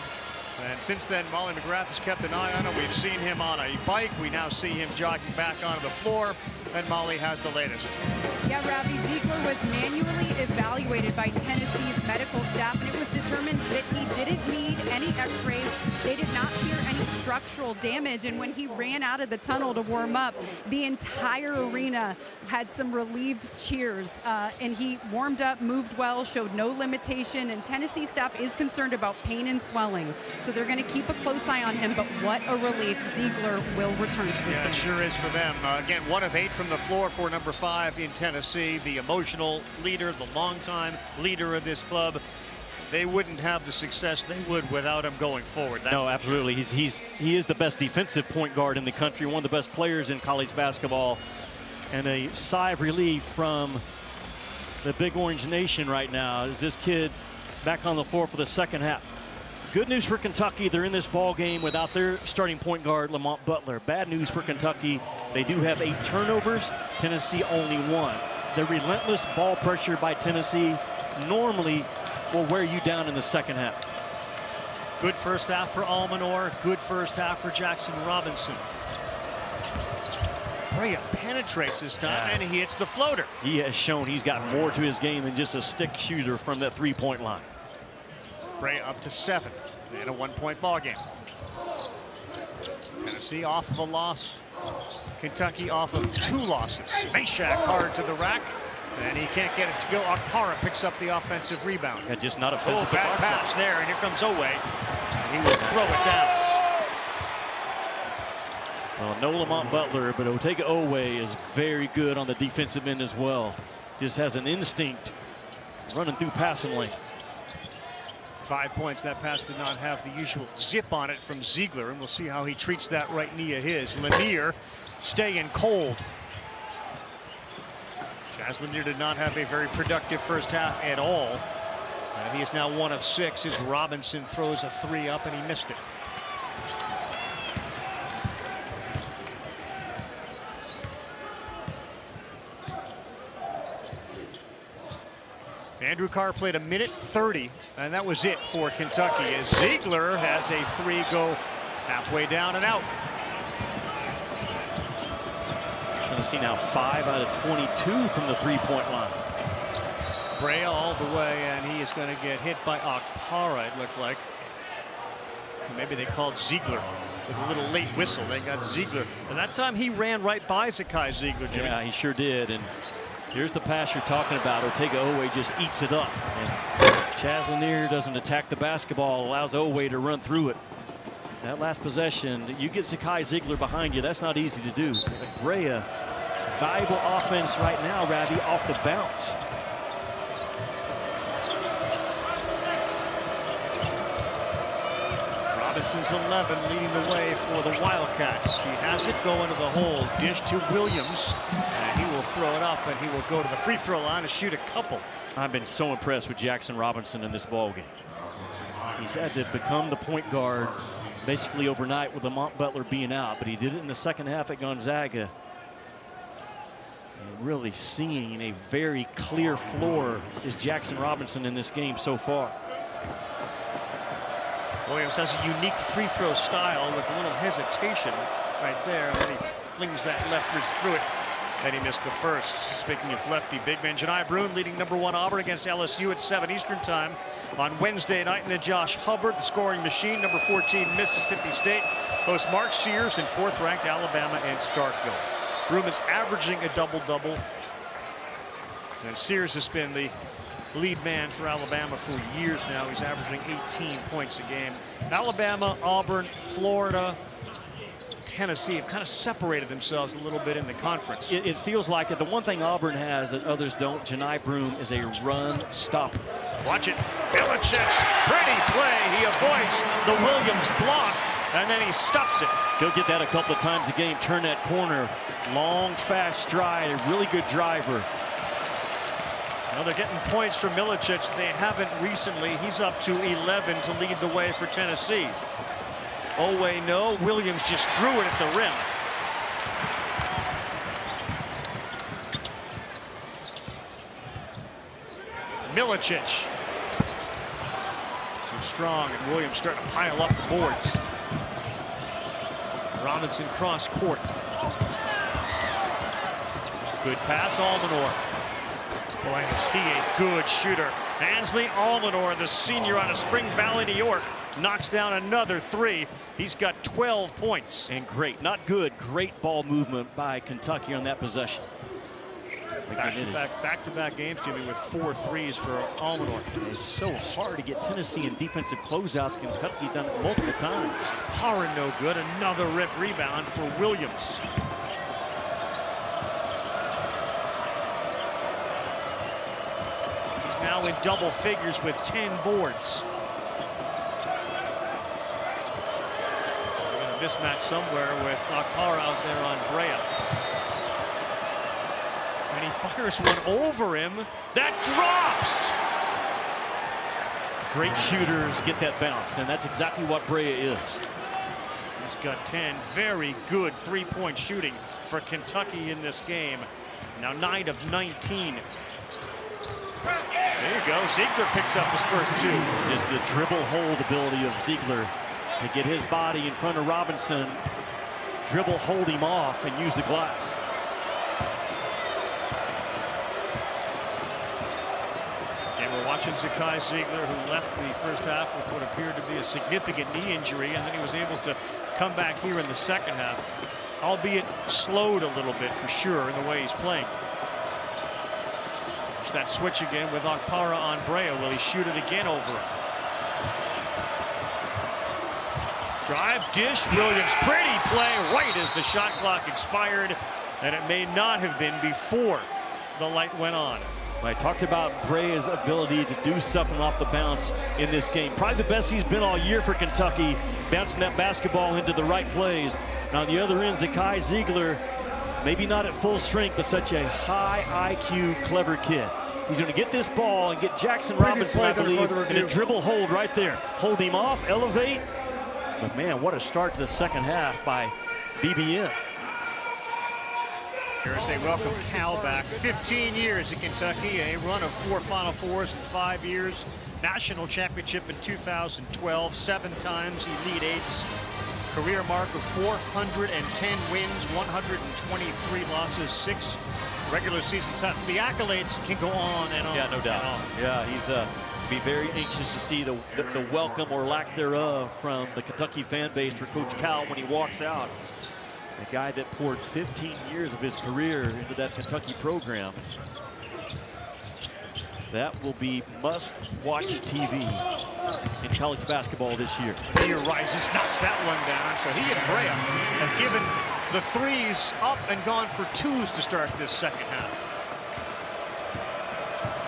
And since then, Molly McGrath has kept an eye on him. We've seen him on a bike. We now see him jogging back onto the floor. And Molly has the latest. Yeah, Ravi, Zeigler was manually evaluated by Tennessee's medical staff, and it was determined that he didn't need any x-rays. They did not fear any structural damage, and when he ran out of the tunnel to warm up, the entire arena had some relieved cheers, and he warmed up, moved well, showed no limitation, and Tennessee staff is concerned about pain and swelling, so they're going to keep a close eye on him, but what a relief. Zeigler will return to this game. It sure is for them. Again, 1 of 8 from the floor for number 5 in Tennessee, the emotional leader, the longtime leader of this club. They wouldn't have the success they would without him going forward. No, absolutely. He is the best defensive point guard in the country, one of the best players in college basketball, and a sigh of relief from the Big Orange Nation right now is this kid back on the floor for the second half. Good news for Kentucky. They're in this ball game without their starting point guard, Lamont Butler. Bad news for Kentucky. They do have 8 turnovers. Tennessee only 1. The relentless ball pressure by Tennessee normally will wear you down in the second half. Good first half for Almonor. Good first half for Jackson Robinson. Brea penetrates this time, and he hits the floater. He has shown he's got more to his game than just a stick shooter from that three-point line. Brea up to 7 in a 1-point ball game. Tennessee off of a loss. Kentucky off of 2 losses. Meshack hard to the rack, and he can't get it to go. Carr picks up the offensive rebound. Yeah, just not a physical bad pass there, and here comes Oweh. He will throw it down. Well, no Lamont Butler, but Otega Oweh is very good on the defensive end as well. Just has an instinct running through passing lanes. 5 points. That pass did not have the usual zip on it from Zeigler, and we'll see how he treats that right knee of his. Lanier staying cold. Chaz Lanier did not have a very productive first half at all. And he is now 1 of 6 as Robinson throws a 3 up, and he missed it. Andrew Carr played 1:30, and that was it for Kentucky, as Zeigler has a 3 go halfway down and out. Tennessee now 5 out of 22 from the three-point line. Brea all the way, and he is going to get hit by Akpara, it looked like. Maybe they called Zeigler with a little late whistle. They got Zeigler, and that time he ran right by Zakai Zeigler, Jimmy. Yeah, he sure did. And here's the pass you're talking about. Otega Oweh just eats it up. And Chaz Lanier doesn't attack the basketball, allows Oweh to run through it. That last possession, you get Zakai Zeigler behind you. That's not easy to do. Brea, valuable offense right now, Ravi, off the bounce. Robinson's 11 leading the way for the Wildcats. He has it going to the hole. Dish to Williams, and he will throw it up, and he will go to the free throw line to shoot a couple. I've been so impressed with Jackson Robinson in this ballgame. He's had to become the point guard basically overnight with Lamont Butler being out, but he did it in the second half at Gonzaga. And really seeing a very clear floor is Jackson Robinson in this game so far. Williams has a unique free throw style with a little hesitation right there, and then he flings that left wrist through it, and he missed the first. Speaking of lefty, big man Janai Brune leading #1 Auburn against LSU at 7 Eastern time on Wednesday night. And then Josh Hubbard, the scoring machine, number 14 Mississippi State, hosts Mark Sears and 4th-ranked Alabama and Starkville. Brune is averaging a double-double, and Sears has been the lead man for Alabama for years now. He's averaging 18 points a game. Alabama, Auburn, Florida, Tennessee have kind of separated themselves a little bit in the conference. It feels like it. The one thing Auburn has that others don't, Janai Brune, is a run stopper. Watch it. Milicic, pretty play. He avoids the Williams block, and then he stuffs it. He'll get that a couple of times a game. Turn that corner. Long, fast stride. A really good driver. Well, they're getting points from Milicic. They haven't recently. He's up to 11 to lead the way for Tennessee. Oweh, no. Williams just threw it at the rim. Milicic. Too strong, and Williams starting to pile up the boards. Robinson cross court. Good pass, Almonor. Boy, is he a good shooter. Ansley Almonor, the senior out of Spring Valley, New York, knocks down another 3. He's got 12 points. And great, not good, great ball movement by Kentucky on that possession. Back-to-back games, Jimmy, with 4 threes for Almonor. It's so hard to get Tennessee in defensive closeouts. Kentucky done it multiple times. Power no good. Another rip rebound for Williams. He's now in double figures with 10 boards. A mismatch somewhere with Akpara out there on Brea. And he fires one over him. That drops! Great shooters get that bounce, and that's exactly what Brea is. He's got 10. Very good three-point shooting for Kentucky in this game. Now 9 of 19. There you go. Zeigler picks up his first 2. Is the dribble hold ability of Zeigler to get his body in front of Robinson, dribble, hold him off, and use the glass. And we're watching Zakai Zeigler, who left the first half with what appeared to be a significant knee injury, and then he was able to come back here in the second half, albeit slowed a little bit for sure in the way he's playing. There's that switch again with Okpara on Brea. Will he shoot it again over? Drive, dish, Williams, pretty play right as the shot clock expired, and it may not have been before the light went on. I talked about Brea's ability to do something off the bounce in this game. Probably the best he's been all year for Kentucky, bouncing that basketball into the right plays. Now on the other end, Zakai Zeigler, maybe not at full strength, but such a high IQ, clever kid. He's going to get this ball and get Jackson Robinson, I believe, in a dribble hold right there. Hold him off, elevate. But man, what a start to the second half by BBN. As they welcome Cal back. 15 years at Kentucky, a run of 4 Final Fours in 5 years. National championship in 2012, 7 times Elite Eights. Career mark of 410 wins, 123 losses, 6 regular season titles. The accolades can go on and on. Yeah, no doubt. Yeah, he's be very anxious to see the welcome or lack thereof from the Kentucky fan base for Coach Cal when he walks out. A guy that poured 15 years of his career into that Kentucky program. That will be must-watch TV in college basketball this year. Here rises, knocks that one down. So he and Brea have given the threes up and gone for 2s to start this second half.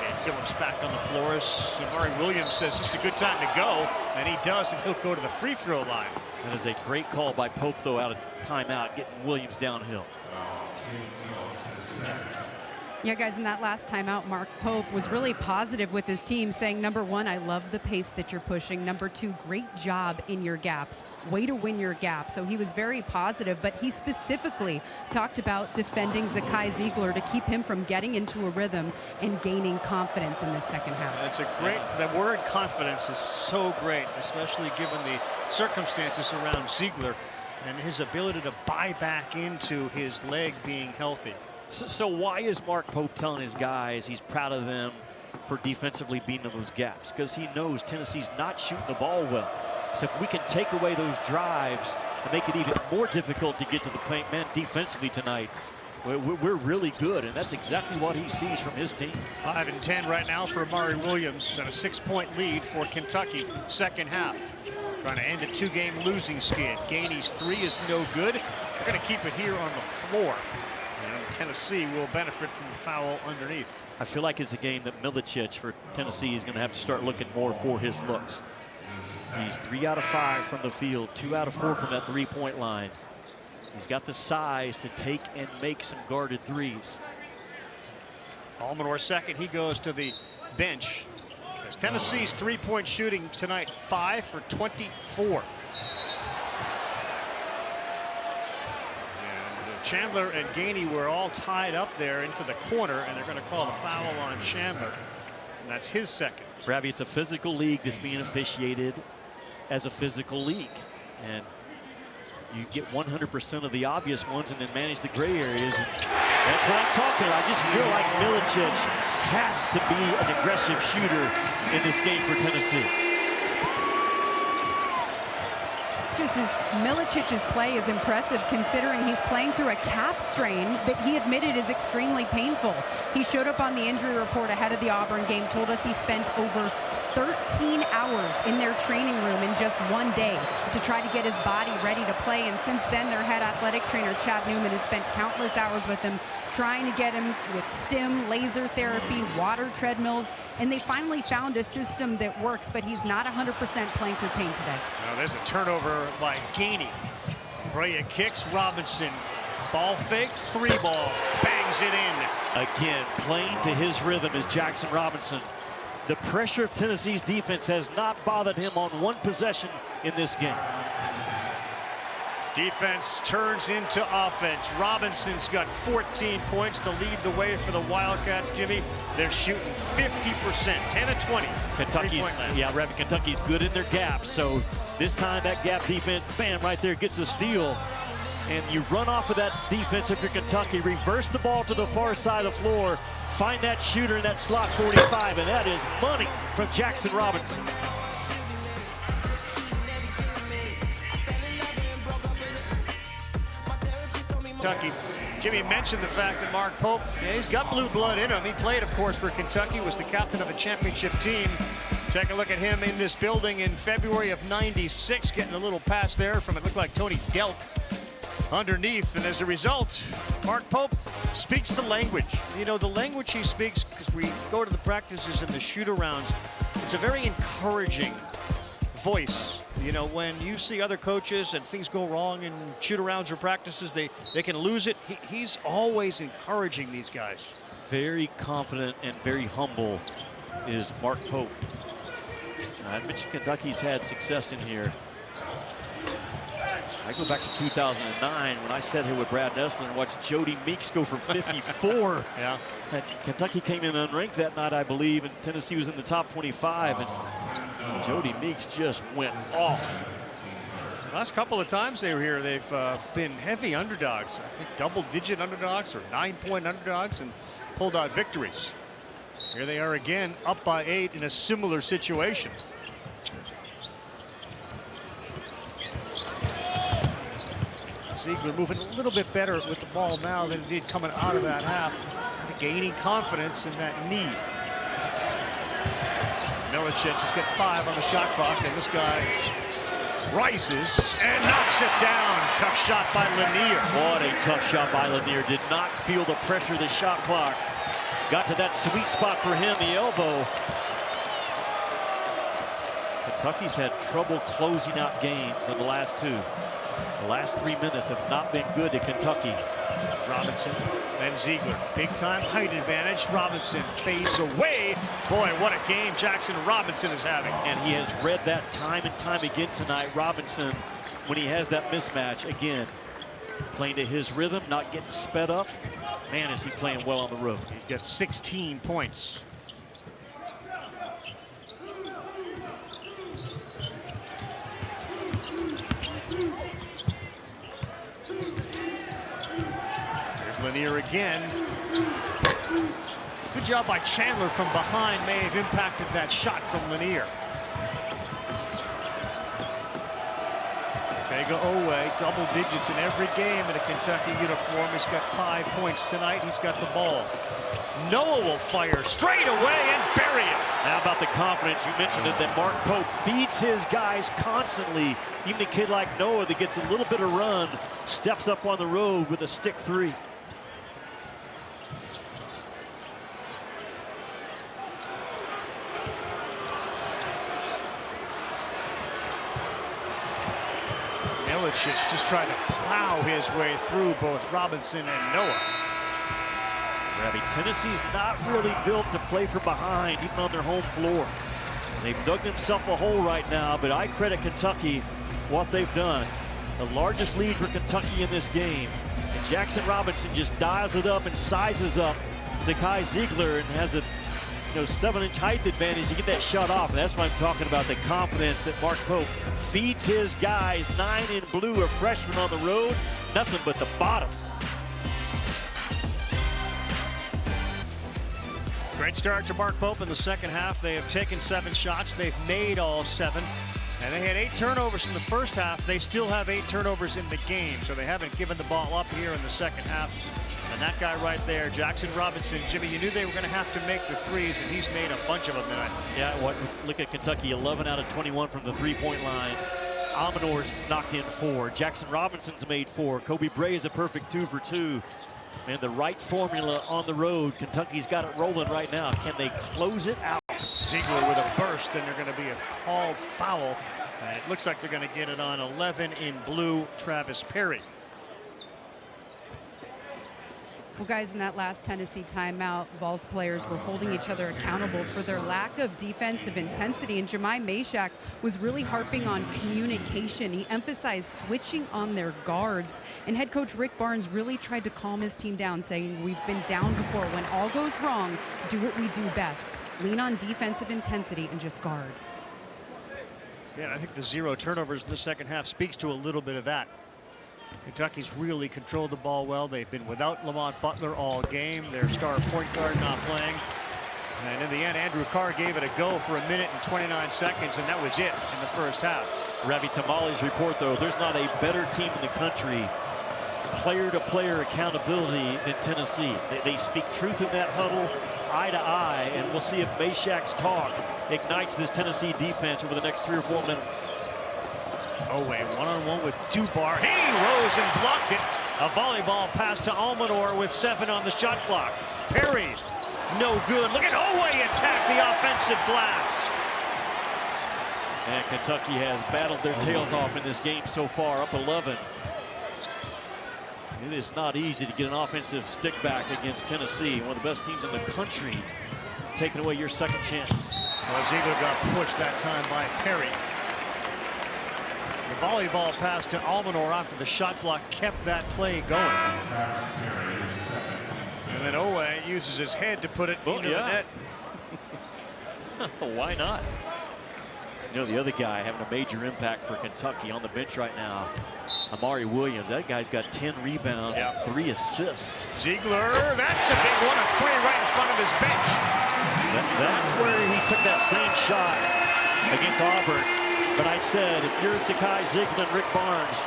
Okay, Phillips back on the floor. Amari Williams says this is a good time to go, and he does, and he'll go to the free throw line. That is a great call by Pope, though, out of timeout, getting Williams downhill. Yeah, guys, in that last timeout, Mark Pope was really positive with his team, saying, number 1, I love the pace that you're pushing. Number 2, great job in your gaps. Way to win your gap. So he was very positive, but he specifically talked about defending Zakai Zeigler to keep him from getting into a rhythm and gaining confidence in this second half. That's a great, the word confidence is so great, especially given the circumstances around Zeigler and his ability to buy back into his leg being healthy. So why is Mark Pope telling his guys he's proud of them for defensively beating those gaps? Because he knows Tennessee's not shooting the ball well. So if we can take away those drives and make it even more difficult to get to the paint, man, defensively tonight, we're really good, and that's exactly what he sees from his team. 5 and 10 right now for Amari Williams, and a 6-point lead for Kentucky. Second half, trying to end a 2-game losing skid. Gainey's 3 is no good. They're going to keep it here on the floor. And Tennessee will benefit from the foul underneath. I feel like it's a game that Milicic for Tennessee is going to have to start looking more for his looks. He's 3 out of 5 from the field, 2 out of 4 from that 3-point line. He's got the size to take and make some guarded threes. Almonor second, he goes to the bench. As Tennessee's 3-point shooting tonight, 5 for 24. Chandler and Gainey were all tied up there into the corner, and they're going to call the foul on Chandler. And that's his second. Ravi, it's a physical league that's being officiated as a physical league. And you get 100% of the obvious ones and then manage the gray areas. And that's what I'm talking about. I just feel like Milicic has to be an aggressive shooter in this game for Tennessee. Just as Milicic's play is impressive considering he's playing through a calf strain that he admitted is extremely painful. He showed up on the injury report ahead of the Auburn game, told us he spent over 13 hours in their training room in just one day to try to get his body ready to play. And since then, their head athletic trainer, Chad Newman, has spent countless hours with him trying to get him with stim, laser therapy, water treadmills, and they finally found a system that works, but he's not 100% playing through pain today. Now there's a turnover by Gainey. Brea kicks, Robinson. Ball faked, 3-ball, bangs it in. Again, playing to his rhythm is Jackson Robinson. The pressure of Tennessee's defense has not bothered him on one possession in this game. Defense turns into offense. Robinson's got 14 points to lead the way for the Wildcats, Jimmy. They're shooting 50%, 10 of 20. Kentucky's good in their gaps. So this time that gap defense, bam, right there gets a steal. And you run off of that defense if you're Kentucky. Reverse the ball to the far side of the floor. Find that shooter in that slot 45, and that is money from Jackson Robinson. Kentucky. Jimmy mentioned the fact that Mark Pope, he's got blue blood in him. He played, of course, for Kentucky, was the captain of a championship team. Take a look at him in this building in February of '96, getting a little pass there from, it looked like Tony Delk underneath. And as a result, Mark Pope speaks the language. You know, the language he speaks, because we go to the practices and the shoot-arounds, it's a very encouraging voice. You know, when you see other coaches and things go wrong in shoot-arounds or practices, they can lose it. He's always encouraging these guys. Very confident and very humble is Mark Pope. I mentioned Kentucky's had success in here. I go back to 2009 when I sat here with Brad Nessler and watched Jody Meeks go for 54. Yeah. And Kentucky came in unranked that night, I believe, and Tennessee was in the top 25. And Jody Meeks just went off. Last couple of times they were here, they've been heavy underdogs. I think double-digit underdogs or 9-point underdogs, and pulled out victories. Here they are again, up by 8 in a similar situation. Zeigler moving a little bit better with the ball now than he did coming out of that half. Gaining confidence in that knee. Milicic has got 5 on the shot clock, and this guy rises and knocks it down. Tough shot by Lanier. What a tough shot by Lanier. Did not feel the pressure of the shot clock. Got to that sweet spot for him, the elbow. Kentucky's had trouble closing out games in the last 2. The last 3 minutes have not been good to Kentucky. Robinson, then Zeigler. Big time height advantage. Robinson fades away. Boy, what a game Jackson Robinson is having. And he has read that time and time again tonight. Robinson, when he has that mismatch, again, playing to his rhythm, not getting sped up. Man, is he playing well on the road. He's got 16 points. Lanier again. Good job by Chandler from behind. May have impacted that shot from Lanier. Oweh, double digits in every game in a Kentucky uniform. He's got 5 points tonight. He's got the ball. Noah will fire straight away and bury it. How about the confidence? You mentioned it, that Mark Pope feeds his guys constantly. Even a kid like Noah that gets a little bit of run, steps up on the road with a stick 3. Milicic just trying to plow his way through both Robinson and Noah. Tennessee's not really built to play from behind, even on their home floor. They've dug themselves a hole right now, but I credit Kentucky what they've done. The largest lead for Kentucky in this game. And Jackson Robinson just dials it up and sizes up Zakai Zeigler and has a 7-inch height advantage to get that shot off. And that's what I'm talking about, the confidence that Mark Pope feeds his guys. 9 in blue, a freshman on the road, nothing but the bottom. Great start to Mark Pope in the second half. They have taken 7 shots. They've made all 7. And they had 8 turnovers in the first half. They still have 8 turnovers in the game. So they haven't given the ball up here in the second half. And that guy right there, Jackson Robinson, Jimmy, you knew they were going to have to make the threes, and he's made a bunch of them tonight. Yeah, look at Kentucky, 11 out of 21 from the three-point line. Almonor's knocked in 4. Jackson Robinson's made 4. Kobe Brea is a perfect 2 for 2. And the right formula on the road. Kentucky's got it rolling right now. Can they close it out? Zeigler with a burst, and they're going to be a called foul. And it looks like they're going to get it on 11 in blue, Travis Perry. Well, guys, in that last Tennessee timeout, Vols players were holding each other accountable for their lack of defensive intensity, and Jemai Meshack was really harping on communication. He emphasized switching on their guards, and head coach Rick Barnes really tried to calm his team down, saying, we've been down before. When all goes wrong, do what we do best. Lean on defensive intensity and just guard. Yeah, I think the 0 turnovers in the second half speaks to a little bit of that. Kentucky's really controlled the ball well. They've been without Lamont Butler all game. Their star point guard not playing. And in the end, Andrew Carr gave it a go for 1 minute and 29 seconds, and that was it in the first half. Ravi Tamale's report, though, there's not a better team in the country, player-to-player accountability than Tennessee. They speak truth in that huddle, eye to eye, and we'll see if Meshack's talk ignites this Tennessee defense over the next 3 or 4 minutes. Oweh one-on-one with Dubar. He rose and blocked it. A volleyball pass to Almonor with 7 on the shot clock. Perry, no good. Look at Oweh attack the offensive glass. And Kentucky has battled their tails off in this game so far, up 11. It is not easy to get an offensive stick back against Tennessee, one of the best teams in the country, taking away your second chance. Well, Zeigler got pushed that time by Perry. The volleyball pass to Almonor after the shot block kept that play going. And then Oweh uses his head to put it into the net. Why not? You know, the other guy having a major impact for Kentucky on the bench right now, Amari Williams. That guy's got 10 rebounds and 3 assists. Zeigler, that's a big one, a 3 right in front of his bench. That's where he took that same shot against Auburn. But I said, if you're Zakai Zeigler and Rick Barnes,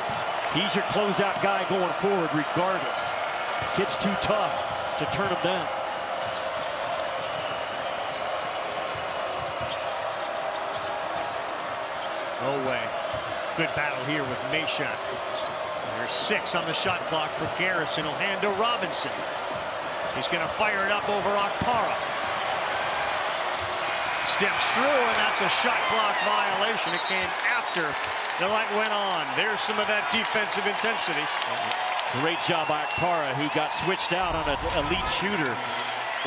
he's your closeout guy going forward regardless. Kid's too tough to turn him down. Oweh, good battle here with Meshack. There's 6 on the shot clock for Garrison. He'll hand to Robinson. He's going to fire it up over Okpara. Steps through, and that's a shot clock violation. It came after the light went on. There's some of that defensive intensity. Great job by Carr, who got switched out on an elite shooter.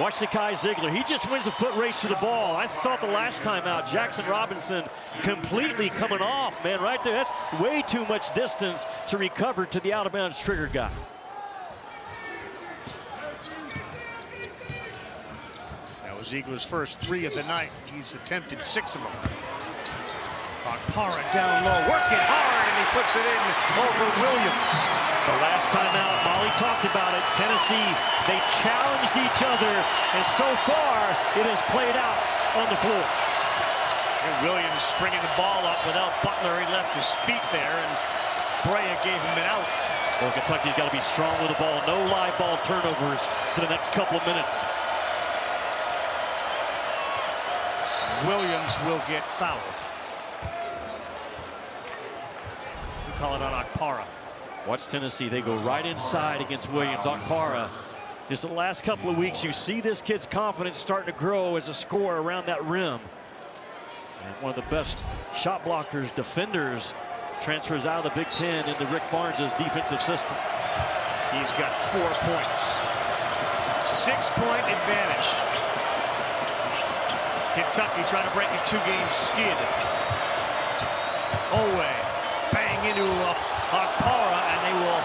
Watch Zakai Zeigler. He just wins a foot race to the ball. I saw it the last time out. Jackson Robinson completely coming off, man, right there. That's way too much distance to recover to the out-of-bounds trigger guy. Zeigler's first 3 of the night. He's attempted 6 of them. Okpara down low, working hard, and he puts it in over Williams. The last time out, Molly talked about it. Tennessee, they challenged each other, and so far, it has played out on the floor. And Williams springing the ball up without Butler. He left his feet there, and Brea gave him an out. Well, Kentucky's got to be strong with the ball. No live ball turnovers for the next couple of minutes. Williams will get fouled. We call it on Okpara. Watch Tennessee. They go right inside against Williams. Okpara, just the last couple of weeks, you see this kid's confidence starting to grow as a scorer around that rim. And one of the best shot blockers, defenders, transfers out of the Big Ten into Rick Barnes' defensive system. He's got 4 points. 6-point advantage. Kentucky trying to break a 2-game skid. Oweh bang into Okpara, and they will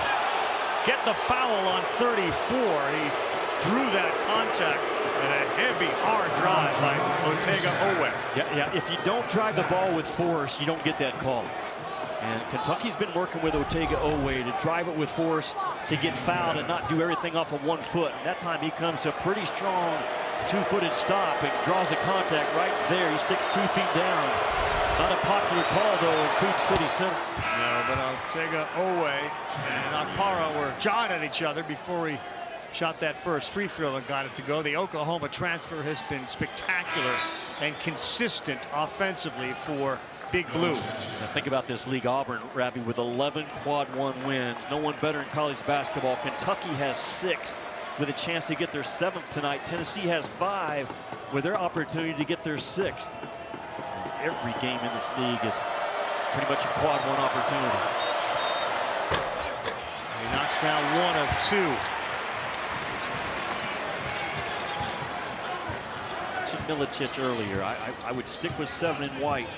get the foul on 34. He drew that contact and a heavy, hard drive by Oweh. Yeah, if you don't drive the ball with force, you don't get that call. And Kentucky's been working with Oweh to drive it with force, to get fouled and not do everything off of 1 foot. And that time he comes to a pretty strong 2-footed stop and draws a contact right there. He sticks 2 feet down. Not a popular call, though, in Food City Center. No, but Oweh and Okpara were jawing at each other before he shot that first free throw and got it to go. The Oklahoma transfer has been spectacular and consistent offensively for Big Blue. Now think about this league. Auburn, Ravi, with 11 quad 1 wins. No one better in college basketball. Kentucky has 6 with a chance to get their 7th tonight. Tennessee has 5 with their opportunity to get their 6th. Every game in this league is pretty much a quad 1 opportunity. He knocks down 1 of 2. Milicic earlier. I would stick with 7 in white.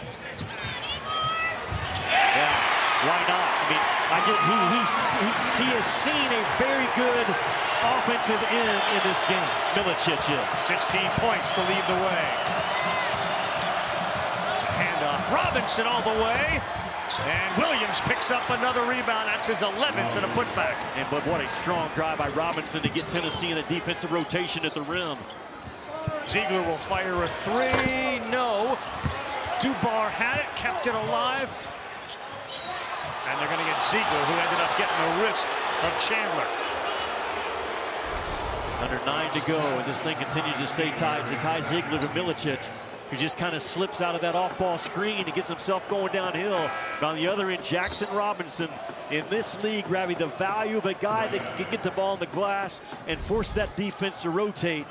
Yeah, why not? I mean, he has seen a very good offensive end in this game. Milicic is 16 points to lead the way. Handoff, Robinson all the way. And Williams picks up another rebound. That's his 11th and a putback. But what a strong drive by Robinson to get Tennessee in a defensive rotation at the rim. Zeigler will fire a 3. No. Dubar had it, kept it alive. And they're going to get Zeigler, who ended up getting the wrist of Chandler. Under 9 to go, and this thing continues to stay tied. Zakai Zeigler to Milicic, who just kind of slips out of that off-ball screen and gets himself going downhill. But on the other end, Jackson Robinson in this league, grabbing the value of a guy that can get the ball in the glass and force that defense to rotate.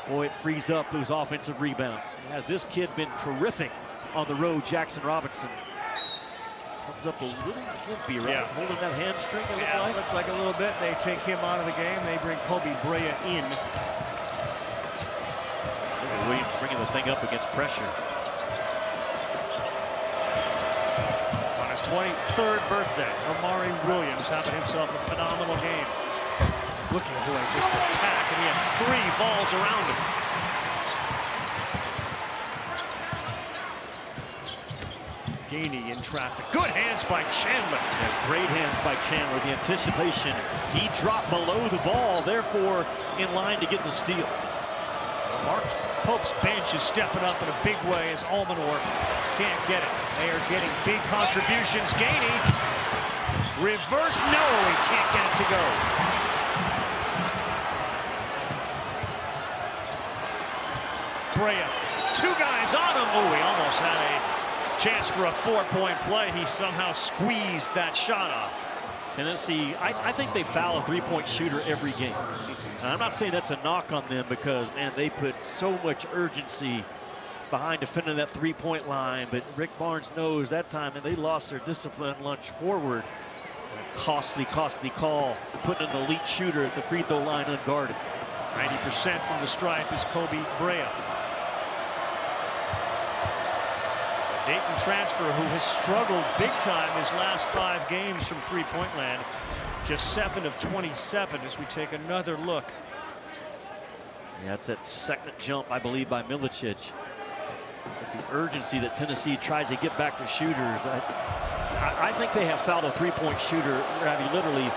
Boy, it frees up those offensive rebounds. Has this kid been terrific on the road, Jackson Robinson. Comes up a little limpy, right? Yeah. Holding that hamstring, Looks like a little bit. They take him out of the game. They bring Brea in. Williams bringing the thing up against pressure. On his 23rd birthday, Omari Williams having himself a phenomenal game. Looking for just attack, and he had 3 balls around him. Gainey in traffic. Good hands by Chandler. Yeah, great hands by Chandler. The anticipation. He dropped below the ball, therefore in line to get the steal. Mark Pope's bench is stepping up in a big way as Almonor can't get it. They are getting big contributions. Gainey, reverse, no, he can't get it to go. Brea, 2 guys on him. Oh, he almost had a chance for a 4-point play. He somehow squeezed that shot off. Tennessee, I think they foul a 3-point shooter every game. And I'm not saying that's a knock on them because, man, they put so much urgency behind defending that 3-point line. But Rick Barnes knows that time, and they lost their discipline lunge forward. A costly call, putting an elite shooter at the free throw line unguarded. 90% from the stripe is Brea. Dayton transfer who has struggled big time his last 5 games from 3-point land. Just 7 of 27 as we take another look. Yeah, it's that second jump, I believe, by Milicic. With the urgency that Tennessee tries to get back to shooters. I think they have fouled a 3-point shooter, Ravi, literally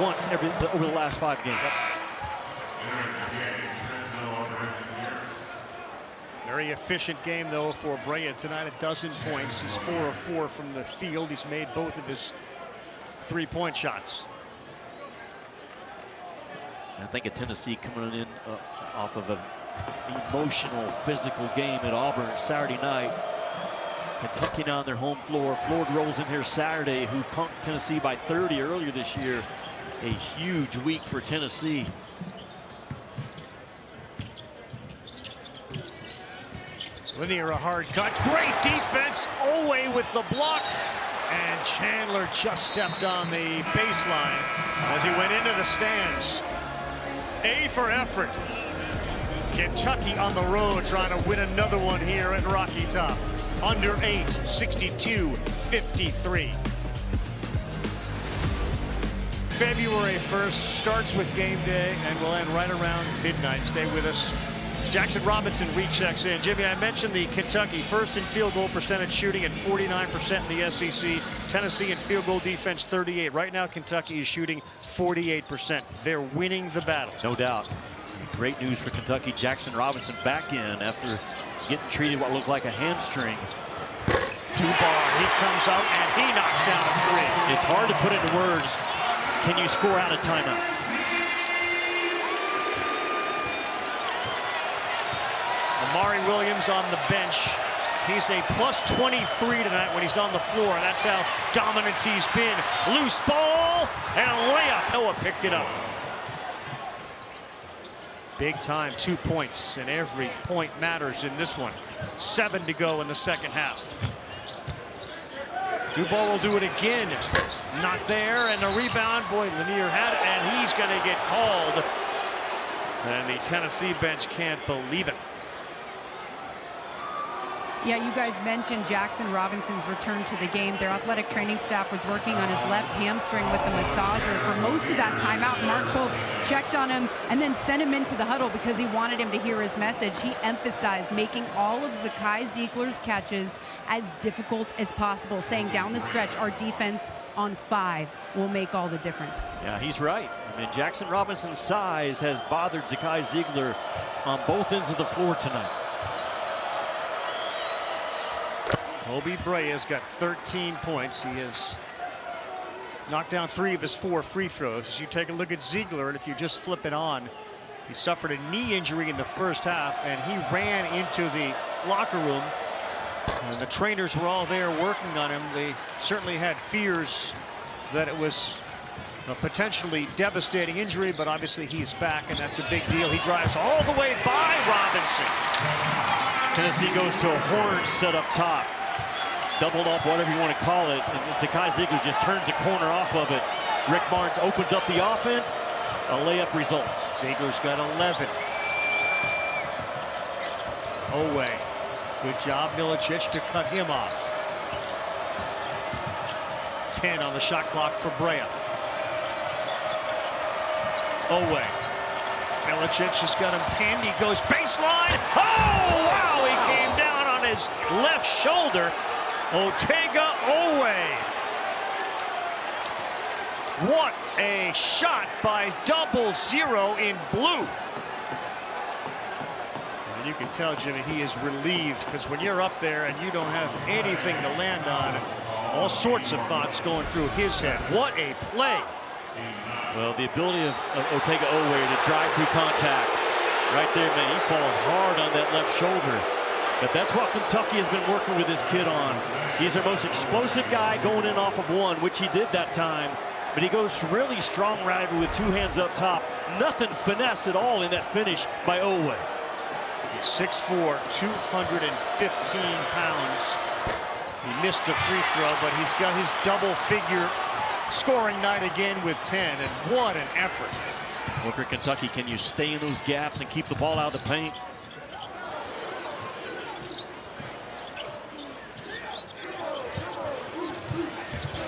once over the last 5 games. Very efficient game, though, for Brea tonight. 12 points. He's 4 of 4 from the field. He's made both of his 3-point shots. I think of Tennessee coming in off of an emotional, physical game at Auburn Saturday night. Kentucky now on their home floor. Ford rolls in here Saturday, who punked Tennessee by 30 earlier this year. A huge week for Tennessee. Linear, a hard cut. Great defense. Oweh with the block. And Chandler just stepped on the baseline as he went into the stands. A for effort. Kentucky on the road trying to win another one here at Rocky Top. Under 8, 62-53. February 1st starts with game day and will end right around midnight. Stay with us. Jackson Robinson rechecks in. Jimmy, I mentioned the Kentucky first in field goal percentage shooting at 49% in the SEC. Tennessee in field goal defense 38. Right now Kentucky is shooting 48%. They're winning the battle. No doubt. Great news for Kentucky. Jackson Robinson back in after getting treated what looked like a hamstring. Dubar, he comes out and he knocks down a 3. It's hard to put into words. Can you score out of timeouts? Omari Williams on the bench. He's a plus 23 tonight when he's on the floor. That's how dominant he's been. Loose ball and a layup. Noah picked it up. Big time, 2 points, and every point matters in this one. 7 to go in the second half. Dubar will do it again. Not there, and the rebound. Boy, Lanier had it, and he's going to get called. And the Tennessee bench can't believe it. Yeah, you guys mentioned Jackson Robinson's return to the game. Their athletic training staff was working on his left hamstring with the massager for most of that timeout. Mark Pope checked on him and then sent him into the huddle because he wanted him to hear his message. He emphasized making all of Zakai Zeigler's catches as difficult as possible, saying down the stretch, our defense on 5 will make all the difference. Yeah, he's right. I mean, Jackson Robinson's size has bothered Zakai Zeigler on both ends of the floor tonight. Brea has got 13 points. He has knocked down 3 of his 4 free throws. As you take a look at Zeigler, and if you just flip it on, he suffered a knee injury in the first half, and he ran into the locker room. And the trainers were all there working on him. They certainly had fears that it was a potentially devastating injury, but obviously he's back, and that's a big deal. He drives all the way by Robinson. Tennessee goes to a horn set up top. Doubled up, whatever you want to call it. And Zakai Zeigler just turns the corner off of it. Rick Barnes opens up the offense. A layup results. Zeigler's got 11. Oweh. Good job, Milicic, to cut him off. 10 on the shot clock for Brea. Oweh. Milicic has got him pinned. He goes baseline. Oh, wow! He came down on his left shoulder. Otega Oweh. What a shot by 0-0 in blue. And you can tell, Jimmy, he is relieved, because when you're up there and you don't have anything to land on, all sorts of thoughts going through his head. What a play. Well, the ability of Otega Oweh to drive through contact. Right there, man, he falls hard on that left shoulder. But that's what Kentucky has been working with this kid on. He's their most explosive guy going in off of 1, which he did that time. But he goes really strong right with 2 hands up top. Nothing finesse at all in that finish by Oweh. He's 6'4", 215 pounds. He missed the free throw, but he's got his double-figure scoring night again with 10, and what an effort. Well, for Kentucky, can you stay in those gaps and keep the ball out of the paint?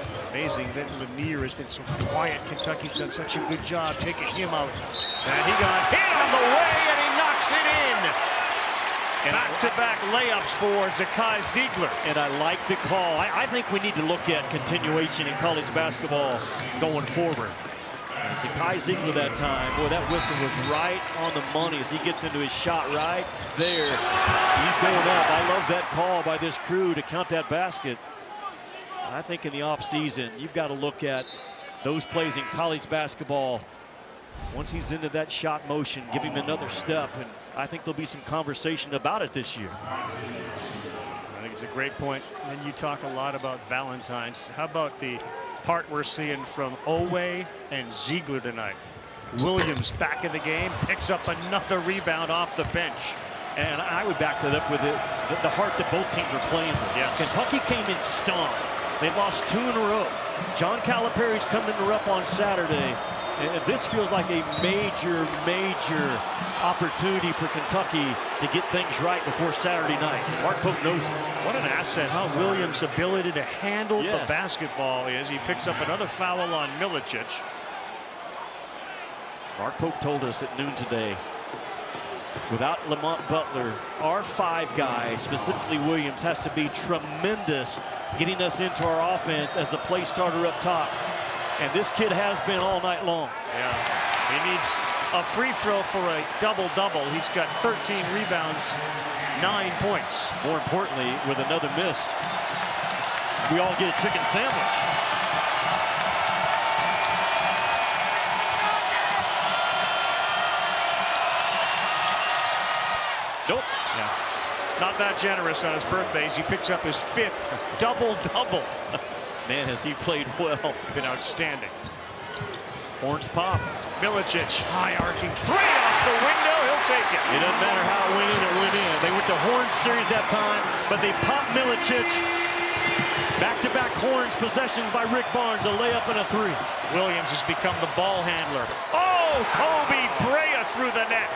It's amazing that Lanier has been so quiet. Kentucky's done such a good job taking him out. And he got hit on the way, and he knocks it in. Back-to-back layups for Zakai Zeigler. And I like the call. I think we need to look at continuation in college basketball going forward. And Zakai Zeigler that time, boy, that whistle was right on the money as he gets into his shot right there. He's going up. I love that call by this crew to count that basket. I think in the offseason, you've got to look at those plays in college basketball. Once he's into that shot motion, give him another step, and I think there'll be some conversation about it this year. I think it's a great point. And you talk a lot about Valentine's. How about the part we're seeing from Oweh and Zeigler tonight? Williams back in the game, picks up another rebound off the bench. And I would back that up with the heart that both teams are playing with. Yes. Kentucky came in strong. They lost 2 in a row. John Calipari's coming up on Saturday. And this feels like a major opportunity for Kentucky to get things right before Saturday night. Mark Pope knows it. What an asset how Williams' ability to handle the basketball is. He picks up another foul on Milicic. Mark Pope told us at noon today, without Lamont Butler, our 5 guy, specifically Williams, has to be tremendous getting us into our offense as the play starter up top. And this kid has been all night long. Yeah, he needs a free throw for a double-double. He's got 13 rebounds, 9 points. More importantly, with another miss, we all get a chicken sandwich. Nope. Yeah. Not that generous on his birthdays. He picks up his 5th double-double. Man, has he played well. Been outstanding. Horns pop. Milicic, high arcing 3 off the window. He'll take it. It doesn't matter how it went in, it went in. They went to Horns series that time, but they popped Milicic. Back-to-back Horns possessions by Rick Barnes, a layup and a 3. Williams has become the ball handler. Oh, Brea through the net.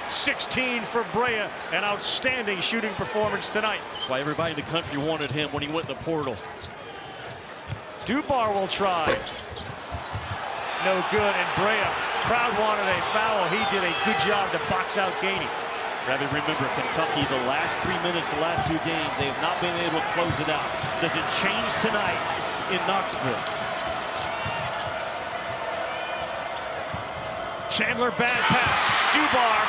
16 for Brea. An outstanding shooting performance tonight. That's why everybody in the country wanted him when he went in the portal. Dubar will try. No good, and Brea, crowd wanted a foul. He did a good job to box out Gainey. Ravi, remember, Kentucky, the last 3 minutes, the last 2 games, they have not been able to close it out. Does it change tonight in Knoxville? Chandler, bad pass. Dubar.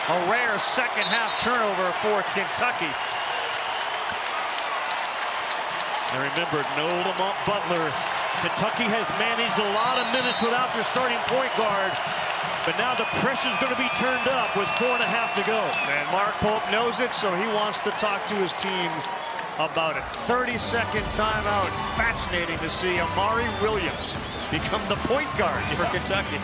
A rare second half turnover for Kentucky. And remember, no Lamont Butler. Kentucky has managed a lot of minutes without their starting point guard. But now the pressure's going to be turned up with 4.5 to go. And Mark Pope knows it, so he wants to talk to his team about it. 30-second timeout. Fascinating to see Amari Williams become the point guard for Kentucky.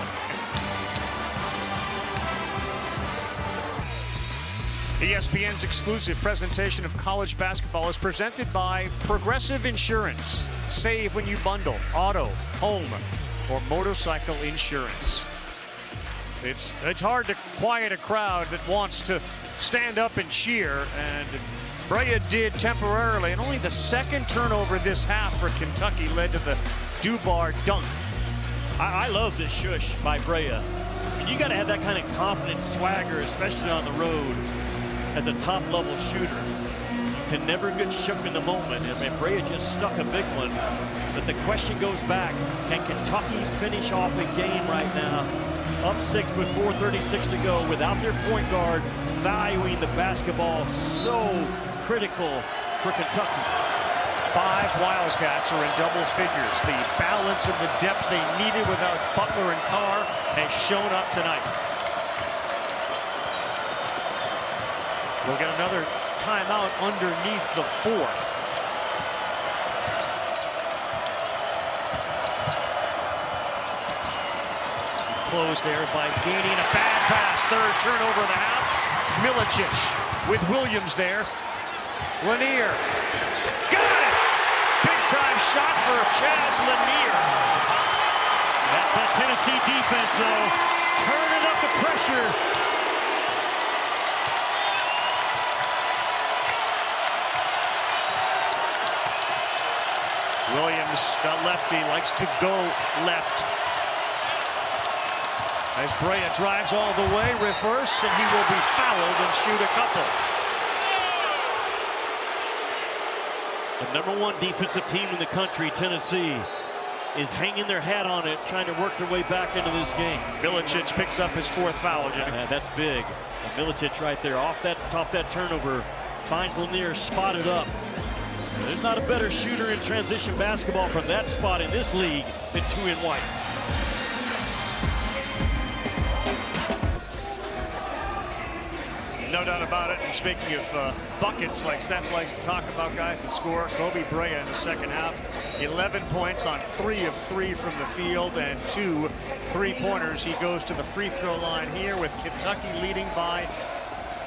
ESPN's exclusive presentation of college basketball is presented by Progressive Insurance. Save when you bundle auto, home, or motorcycle insurance. It's hard to quiet a crowd that wants to stand up and cheer, and Brea did temporarily, and only the second turnover this half for Kentucky led to the Dubar dunk. I love this shush by Brea. I mean, you got to have that kind of confidence, swagger, especially on the road as a top-level shooter. You can never get shook in the moment, and Brea just stuck a big one. But the question goes back, can Kentucky finish off a game right now, up 6 with 4:36 to go, without their point guard valuing the basketball so critical for Kentucky? 5 Wildcats are in double figures. The balance and the depth they needed without Butler and Carr has shown up tonight. We'll get another timeout underneath the 4. Closed there by gaining a bad pass. Third turnover of the half. Milicic with Williams there. Lanier. Got it! Big time shot for Chaz Lanier. That's that Tennessee defense, though. Turning up the pressure. Williams, the lefty, likes to go left. As Brea drives all the way, reverse, and he will be fouled and shoot a couple. The #1 defensive team in the country, Tennessee, is hanging their hat on it, trying to work their way back into this game. Milicic picks up his 4th foul, Jimmy. That's big. Milicic right there, off that turnover, finds Lanier spotted up. There's not a better shooter in transition basketball from that spot in this league than Tuion White. No doubt about it. And speaking of buckets, like Seth likes to talk about guys that score, Kobe Brea in the second half, 11 points on 3 of 3 from the field and 2 3-pointers. He goes to the free throw line here with Kentucky leading by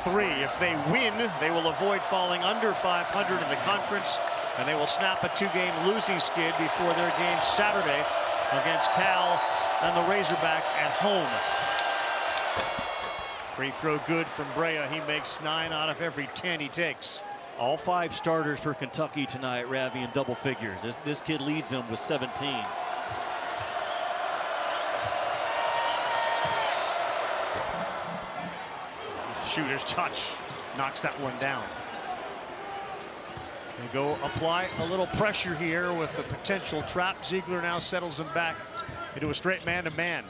3. If they win, they will avoid falling under 500 in the conference, and they will snap a 2-game losing skid before their game Saturday against Cal and the Razorbacks at home. Free throw good from Brea. He makes 9 out of every 10 he takes. All 5 starters for Kentucky tonight, Ravi, in double figures. This kid leads them with 17. Shooter's touch knocks that one down. They go apply a little pressure here with a potential trap. Zeigler now settles him back into a straight man-to-man.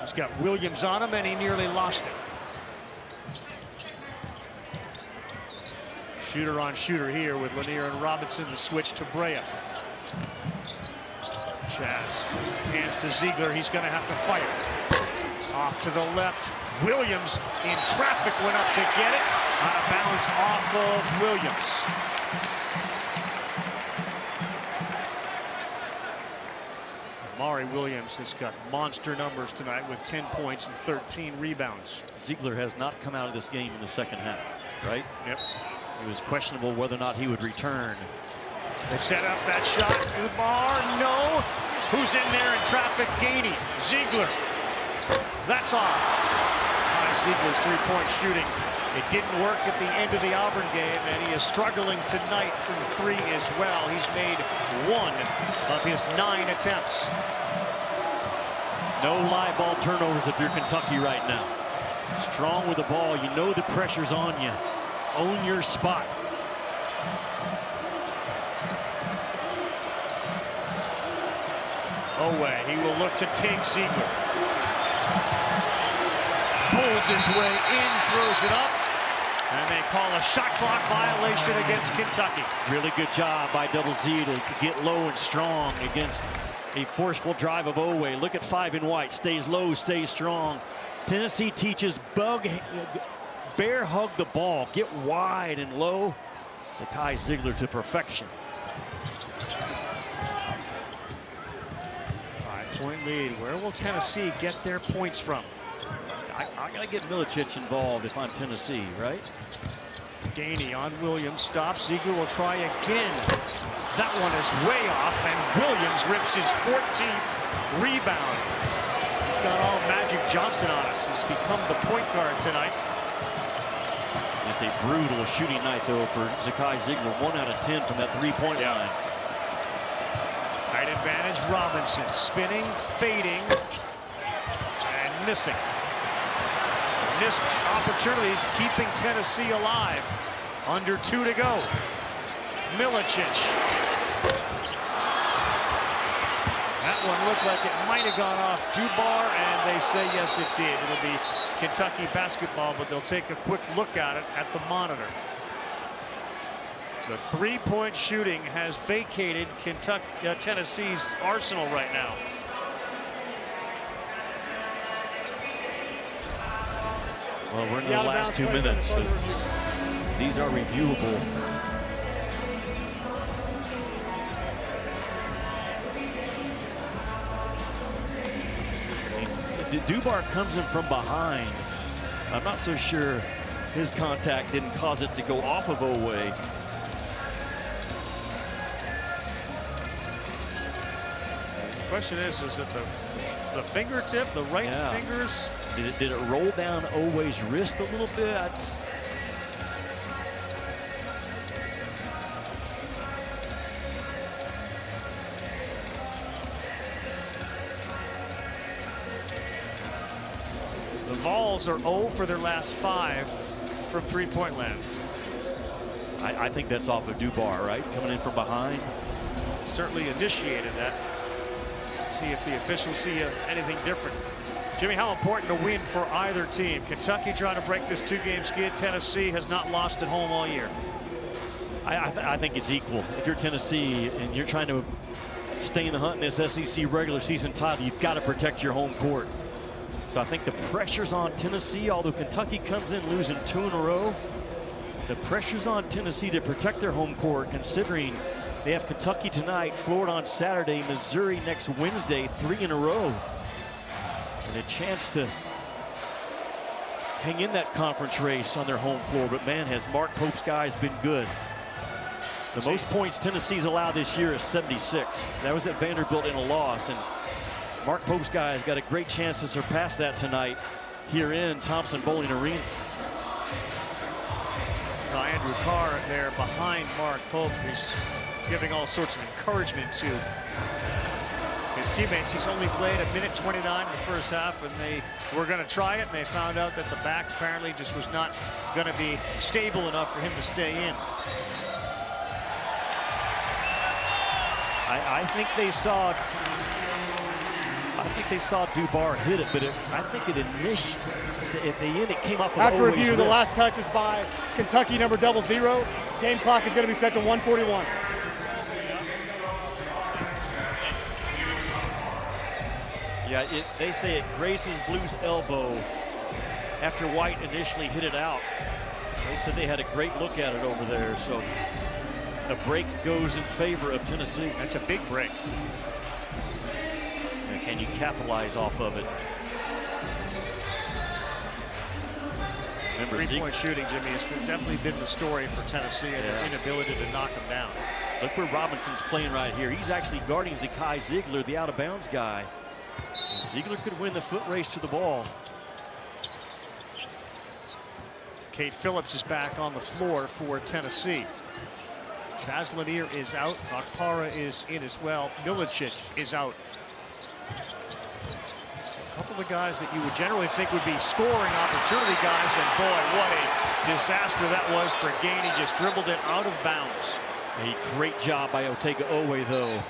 He's got Williams on him, and he nearly lost it. Shooter on shooter here with Lanier and Robinson, the switch to Brea. Chaz hands to Zeigler. He's going to have to fire. Off to the left. Williams in traffic went up to get it. Out of bounds off of Williams. Amari Williams has got monster numbers tonight with 10 points and 13 rebounds. Zeigler has not come out of this game in the second half, right? Yep. It was questionable whether or not he would return. They set up that shot. Umar, no. Who's in there in traffic? Gainey. Zeigler. That's off. Zeigler's three-point shooting. It didn't work at the end of the Auburn game, and he is struggling tonight from three as well. He's made 1 of his 9 attempts. No live ball turnovers if you're Kentucky right now. Strong with the ball. You know the pressure's on you. Own your spot. Oweh, he will look to take Zeigler. Pulls his way in, throws it up, and they call a shot clock violation against Kentucky. Really good job by Double Z to get low and strong against a forceful drive of Oweh. Look at 5 in white. Stays low, stays strong. Tennessee teaches bear hug the ball. Get wide and low. Zeigler to perfection. 5-point lead. Where will Tennessee get their points from? I got to get Milicic involved if I'm Tennessee, right? Gainey on Williams. Stops. Zeigler will try again. That one is way off, and Williams rips his 14th rebound. He's got all Magic Johnson on us. He's become the point guard tonight. Just a brutal shooting night, though, for Zeigler. 1 out of 10 from that three-point line. Height advantage. Robinson spinning, fading, and missing. Missed opportunities, keeping Tennessee alive. Under 2 to go. Milicic. That one looked like it might have gone off Dubar, and they say yes, it did. It'll be Kentucky basketball, but they'll take a quick look at it at the monitor. The three-point shooting has vacated Tennessee's arsenal right now. Well, we're in the last 2 minutes. So these are reviewable. Dubar comes in from behind. I'm not so sure his contact didn't cause it to go off of Oweh. The question is it the fingertip, the right fingers? Did it roll down Oweh's wrist a little bit? The Vols are 0 for their last 5 from three-point land. I think that's off of Dubar, right? Coming in from behind. Certainly initiated that. Let's see if the officials see anything different. Jimmy, how important a win for either team? Kentucky trying to break this 2-game skid. Tennessee has not lost at home all year. I think it's equal. If you're Tennessee and you're trying to stay in the hunt in this SEC regular season title, you've got to protect your home court. So I think the pressure's on Tennessee, although Kentucky comes in losing 2 in a row. The pressure's on Tennessee to protect their home court, considering they have Kentucky tonight, Florida on Saturday, Missouri next Wednesday, 3 in a row. And a chance to hang in that conference race on their home floor. But man, has Mark Pope's guys been good. The most points Tennessee's allowed this year is 76. That was at Vanderbilt in a loss. And Mark Pope's guys got a great chance to surpass that tonight here in Thompson-Boling Arena. So Andrew Carr there behind Mark Pope. He's giving all sorts of encouragement to his teammates. He's only played 1:29 in the first half, and they were going to try it, and they found out that the back apparently just was not going to be stable enough for him to stay in. I think they saw Dubar hit it, but I think it at the end it came off of After Oweh's review, the wrist. last touch is by Kentucky number 00. Game clock is going to be set to 1:41. Yeah, they say it graces Blue's elbow after White initially hit it out. They said they had a great look at it over there, so the break goes in favor of Tennessee. That's a big break. And can you capitalize off of it? Three-point shooting, Jimmy, has definitely been the story for Tennessee and their inability to knock them down. Look where Robinson's playing right here. He's actually guarding Zeigler, the out-of-bounds guy. And Zeigler could win the foot race to the ball. Cade Phillips is back on the floor for Tennessee. Chaz Lanier is out. Carr is in as well. Milicic is out. So a couple of guys that you would generally think would be scoring opportunity guys, and boy, what a disaster that was for Gainey. Just dribbled it out of bounds. A great job by Oweh, though,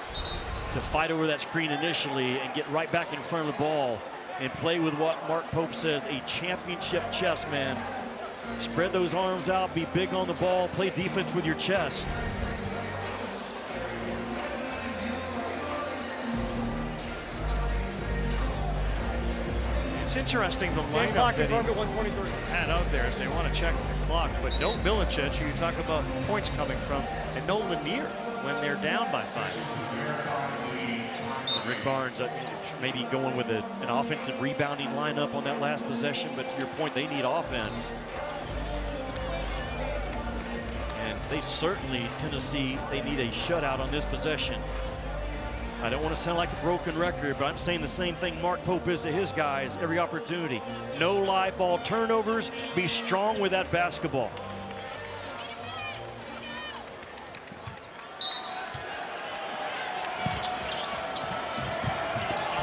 to fight over that screen initially and get right back in front of the ball and play with what Mark Pope says, a championship chest man. Spread those arms out, be big on the ball, play defense with your chest. It's interesting the Game lineup clock that he confirmed at 123. had out there as they want to check the clock, but no Milicic, who you talk about points coming from, and no Lanier when they're down by 5. Rick Barnes maybe going with an offensive rebounding lineup on that last possession, but to your point, they need offense. And they certainly, Tennessee, they need a shutout on this possession. I don't want to sound like a broken record, but I'm saying the same thing Mark Pope is to his guys every opportunity. No live ball turnovers. Be strong with that basketball.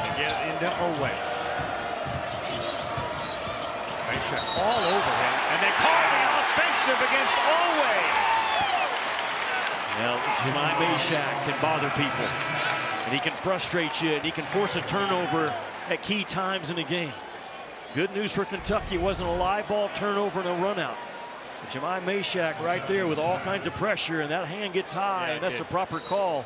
They get it into Oweh. They shot all over him, and they call the offensive against Oweh. Well, Jemai Meshack can bother people. And he can frustrate you, and he can force a turnover at key times in the game. Good news for Kentucky. It wasn't a live ball turnover and a run out. But Jemai Meshack right there with all kinds of pressure, and that hand gets high, and that's a proper call.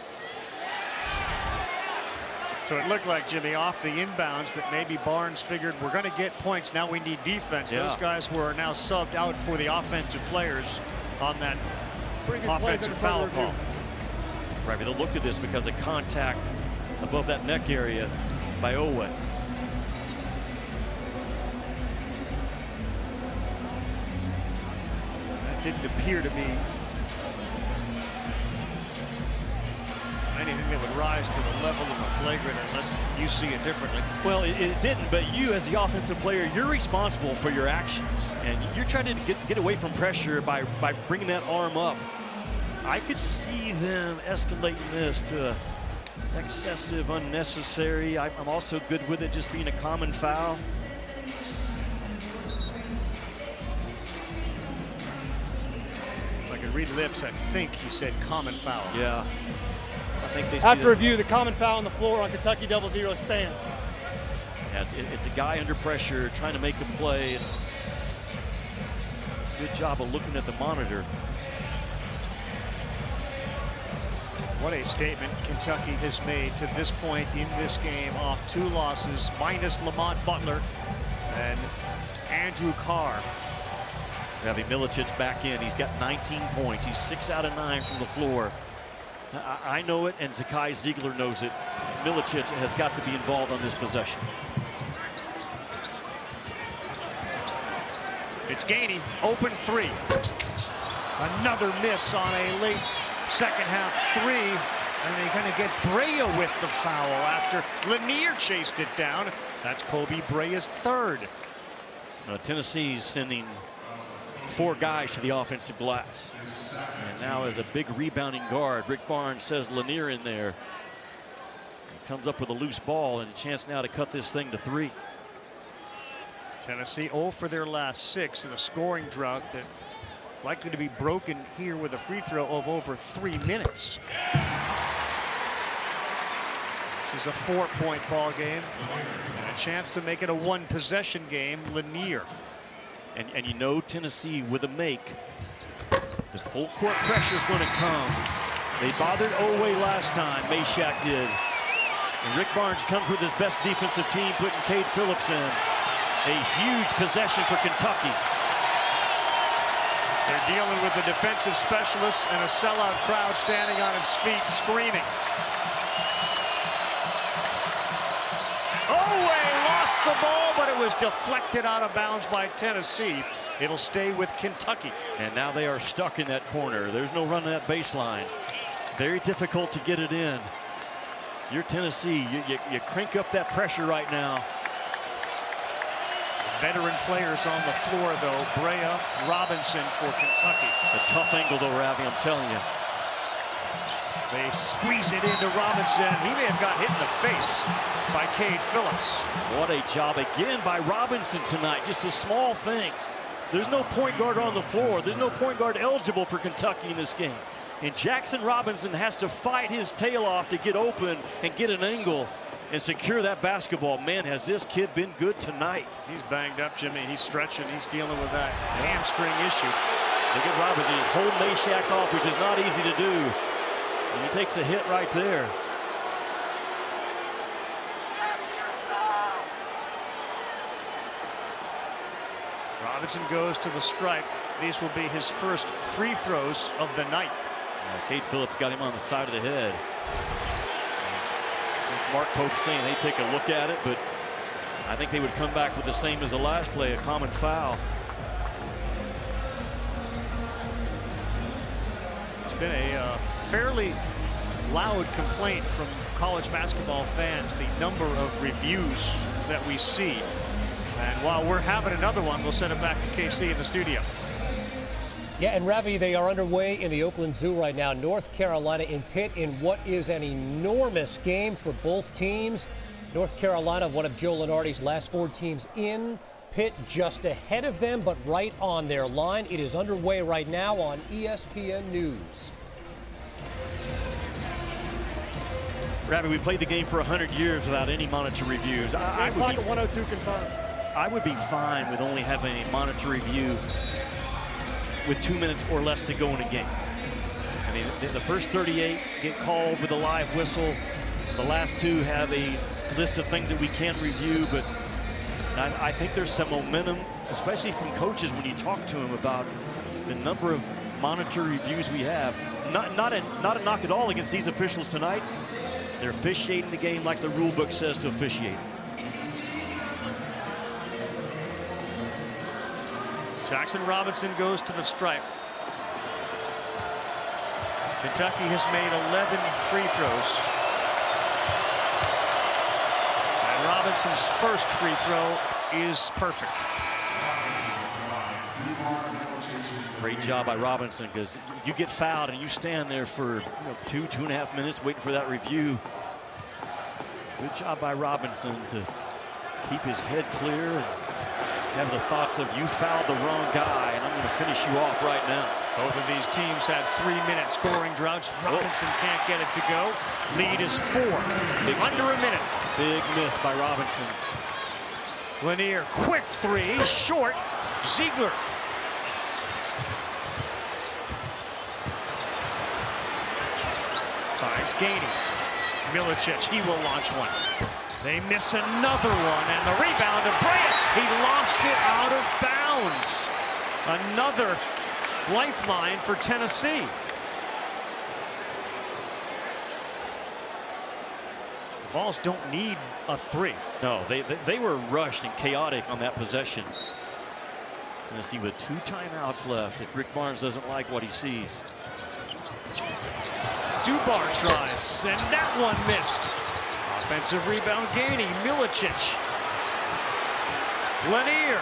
So it looked like, Jimmy, off the inbounds that maybe Barnes figured we're going to get points. Now we need defense. Yeah. Those guys were now subbed out for the offensive players on that offensive foul call. Right, but look at this because of contact above that neck area by Oweh. That didn't appear to be anything that would rise to the level of a flagrant unless you see it differently. Well, it didn't, but you as the offensive player, you're responsible for your actions. And you're trying to get away from pressure by bringing that arm up. I could see them escalating this to excessive, unnecessary. I'm also good with it just being a common foul. If I could read lips, I think he said common foul. Yeah. I think they see After review, the common foul on the floor on Kentucky 00 stand. Yeah, it's a guy under pressure trying to make a play. Good job of looking at the monitor. What a statement Kentucky has made to this point in this game, off 2 losses, minus Lamont Butler and Andrew Carr. Having Milicic back in, he's got 19 points. He's 6 out of 9 from the floor. I know it, and Zeigler knows it. Milicic has got to be involved on this possession. It's Gainey, open 3. Another miss on a late second half 3, and they're going to get Brea with the foul after Lanier chased it down. That's Kobe Brea's 3rd. Tennessee's sending 4 guys to the offensive glass. And now as a big rebounding guard, Rick Barnes says Lanier in there. He comes up with a loose ball and a chance now to cut this thing to 3. Tennessee 0 for their last 6 in a scoring drought that likely to be broken here with a free throw of over 3 minutes. This is a 4-point ball game and a chance to make it a 1-possession game. Lanier. And you know Tennessee with a make, the full court pressure is going to come. They bothered Oweh last time, Meshack did. And Rick Barnes comes with his best defensive team, putting Cade Phillips in. A huge possession for Kentucky. They're dealing with the defensive specialists and a sellout crowd standing on its feet screaming. Oweh lost the ball, but it was deflected out of bounds by Tennessee. It'll stay with Kentucky. And now they are stuck in that corner. There's no run in that baseline. Very difficult to get it in. You're Tennessee. You crank up that pressure right now. Veteran players on the floor, though. Brea, Robinson for Kentucky. A tough angle, though, Ravi, I'm telling you. They squeeze it into Robinson. He may have got hit in the face by Cade Phillips. What a job again by Robinson tonight. Just the small things. There's no point guard on the floor. There's no point guard eligible for Kentucky in this game. And Jackson Robinson has to fight his tail off to get open and get an angle and secure that basketball. Man, has this kid been good tonight. He's banged up, Jimmy. He's stretching. He's dealing with that hamstring issue. Look at Robinson. He's holding Meshack off, which is not easy to do. And he takes a hit right there. Robinson goes to the stripe. These will be his first free throws of the night. Cade Phillips got him on the side of the head. Mark Pope saying they take a look at it, but I think they would come back with the same as the last play, a common foul. It's been a fairly loud complaint from college basketball fans, the number of reviews that we see. And while we're having another one, we'll send it back to KC in the studio. Yeah, and Ravi, they are underway in the Oakland Zoo right now. North Carolina in Pitt in what is an enormous game for both teams. North Carolina, one of Joe Lunardi's last 4 teams in. Pitt just ahead of them, but right on their line. It is underway right now on ESPN News. Ravi, we played the game for 100 years without any monitor reviews. I would be 102 confirmed. I would be fine with only having a monitor review with 2 minutes or less to go in a game. I mean, the first 38 get called with a live whistle. The last 2 have a list of things that we can't review, but I think there's some momentum, especially from coaches when you talk to them about the number of monitor reviews we have. Not a knock at all against these officials tonight. They're officiating the game like the rule book says to officiate. Jackson Robinson goes to the stripe. Kentucky has made 11 free throws. And Robinson's first free throw is perfect. Great job by Robinson, because you get fouled and you stand there for 2.5 minutes waiting for that review. Good job by Robinson to keep his head clear and have the thoughts of, you fouled the wrong guy and I'm going to finish you off right now. Both of these teams had 3-minute scoring droughts. Robinson can't get it to go. Lead is 4. Under a minute. Big miss by Robinson. Lanier, quick 3, short. Zeigler. Finds Gainey. Milicic, he will launch one. They miss another one, and the rebound to Brea. He lost it out of bounds. Another lifeline for Tennessee. Vols don't need a 3. No, they were rushed and chaotic on that possession. Tennessee with 2 timeouts left if Rick Barnes doesn't like what he sees. Dubar tries, and that one missed. Offensive rebound, Gainey, Milicic. Lanier.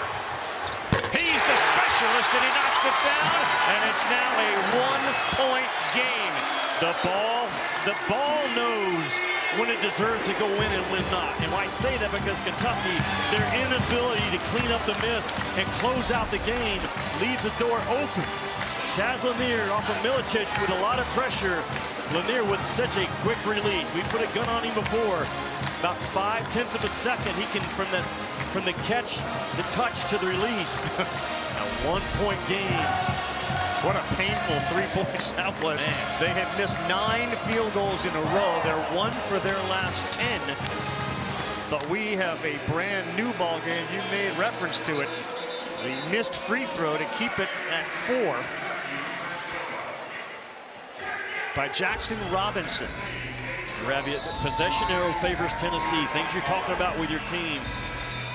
He's the specialist, and he knocks it down, and it's now a 1-point game. The ball knows when it deserves to go in and when not. And I say that because Kentucky, their inability to clean up the miss and close out the game leaves the door open. Chaz Lanier off of Milicic with a lot of pressure. Lanier with such a quick release. We put a gun on him before. About 0.5 of a second, he can from the catch, the touch to the release. A 1-point game. What a painful 3 points that was. Man. They had missed 9 field goals in a row. They're 1 for their last 10. But we have a brand new ball game. You made reference to it. The missed free throw to keep it at 4 by Jackson Robinson. Ravi, possession arrow favors Tennessee. Things you're talking about with your team.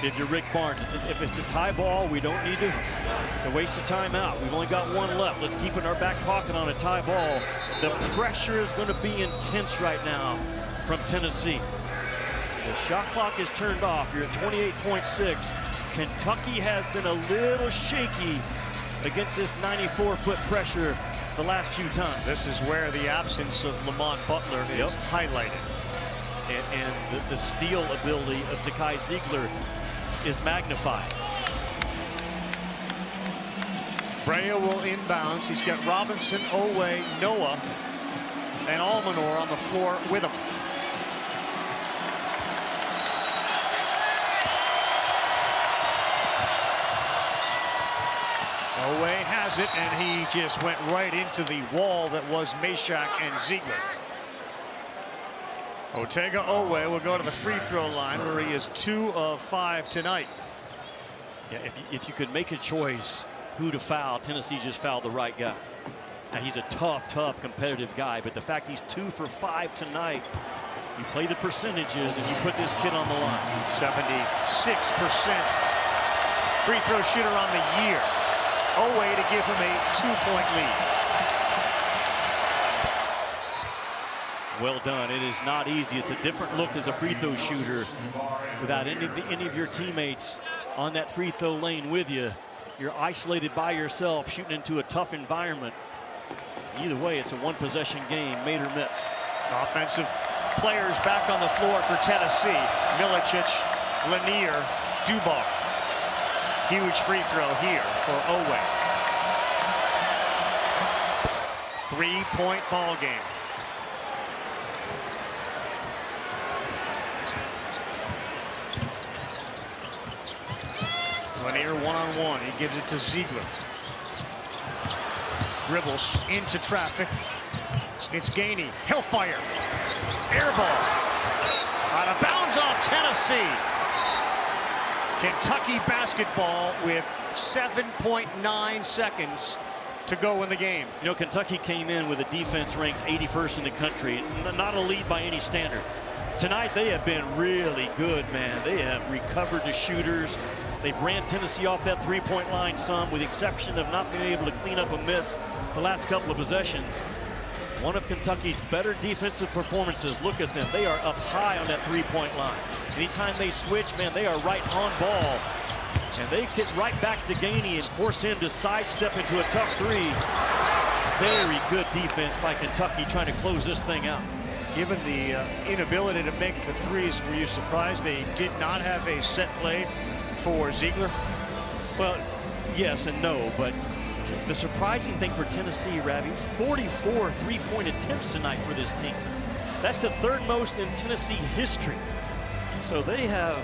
if you're Rick Barnes. If it's a tie ball, we don't need to waste a timeout. We've only got one left. Let's keep it in our back pocket on a tie ball. The pressure is going to be intense right now from Tennessee. The shot clock is turned off. You're at 28.6. Kentucky has been a little shaky against this 94-foot pressure the last few times. This is where the absence of Lamont Butler is highlighted. And the steal ability of Zeigler is magnified. Brea will inbounds. He's got Robinson, Oweh, Noah, and Almonor on the floor with him. Oweh has it, and he just went right into the wall that was Meshack and Zeigler. Otega Oweh will go to the free throw line, where he is 2 of 5 tonight. Yeah, if you could make a choice who to foul, Tennessee just fouled the right guy. Now, he's a tough competitive guy, but the fact he's 2 for 5 tonight, you play the percentages and you put this kid on the line. 76% free throw shooter on the year. Oweh to give him a 2-point lead. Well done. It is not easy. It's a different look as a free throw shooter without any of your teammates on that free throw lane with you. You're isolated by yourself, shooting into a tough environment. Either way, it's a one-possession game, made or miss. Offensive players back on the floor for Tennessee. Milicic, Lanier, Dubar. Huge free throw here for Oweh. 3-point ball game. Lanier one-on-one. He gives it to Zeigler. Dribbles into traffic. It's Gainey. He'll fire. Air ball. Out of bounds off Tennessee. Kentucky basketball with 7.9 seconds to go in the game. You know, Kentucky came in with a defense ranked 81st in the country. Not a lead by any standard. Tonight, they have been really good, man. They have recovered the shooters. They've ran Tennessee off that three-point line some, with the exception of not being able to clean up a miss the last couple of possessions. One of Kentucky's better defensive performances. Look at them. They are up high on that three-point line. Anytime they switch, man, they are right on ball. And they get right back to Gainey and force him to sidestep into a tough three. Very good defense by Kentucky trying to close this thing out. Given the inability to make the threes, were you surprised they did not have a set play for Zeigler? Well, yes and no, but the surprising thing for Tennessee, Ravi, 44 three-point attempts tonight for this team. That's the third most in Tennessee history. So they have...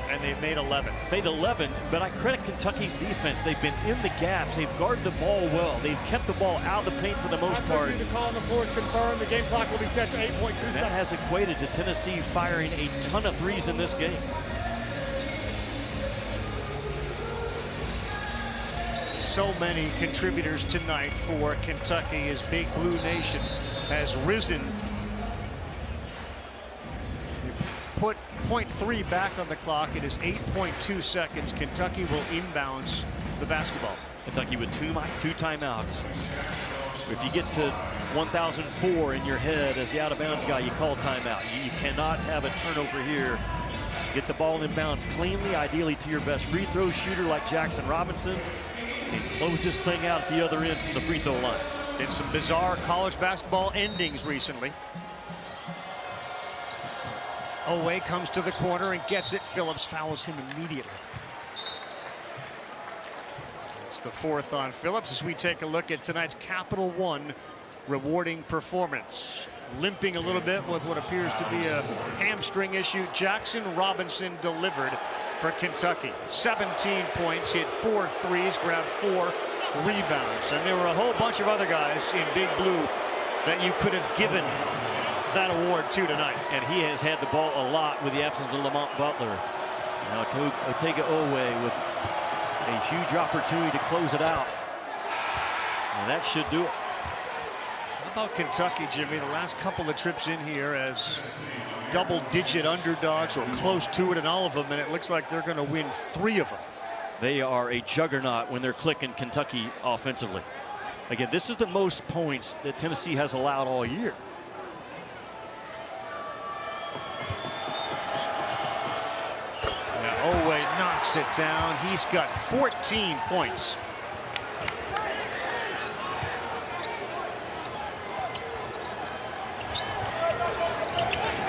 And they've made 11. Made 11, but I credit Kentucky's defense. They've been in the gaps. They've guarded the ball well. They've kept the ball out of the paint for the most part. The call on the floor is confirmed. The game clock will be set to 8.2 seconds. That has equated to Tennessee firing a ton of threes in this game. So many contributors tonight for Kentucky as Big Blue Nation has risen. Put 0.3 back on the clock. It is 8.2 seconds. Kentucky will inbounds the basketball. Kentucky with two timeouts. If you get to 1004 in your head as the out-of-bounds guy, you call timeout. You cannot have a turnover here. Get the ball in bounds cleanly, ideally to your best free throw shooter like Jackson Robinson, and close this thing out at the other end from the free throw line. In some bizarre college basketball endings recently. Oweh comes to the corner and gets it. Phillips fouls him immediately. It's the fourth on Phillips as we take a look at tonight's Capital One rewarding performance. Limping a little bit with what appears to be a hamstring issue. Jackson Robinson delivered for Kentucky. 17 points, hit 4 threes, grabbed 4 rebounds. And there were a whole bunch of other guys in Big Blue that you could have given that award to tonight. And he has had the ball a lot with the absence of Lamont Butler. Now Otega Oweh with a huge opportunity to close it out. And that should do it. How about Kentucky, Jimmy? The last couple of trips in here as double-digit underdogs or close to it in all of them, and it looks like they're going to win 3 of them. They are a juggernaut when they're clicking, Kentucky, offensively. Again, this is the most points that Tennessee has allowed all year. Oweh knocks it down. He's got 14 points.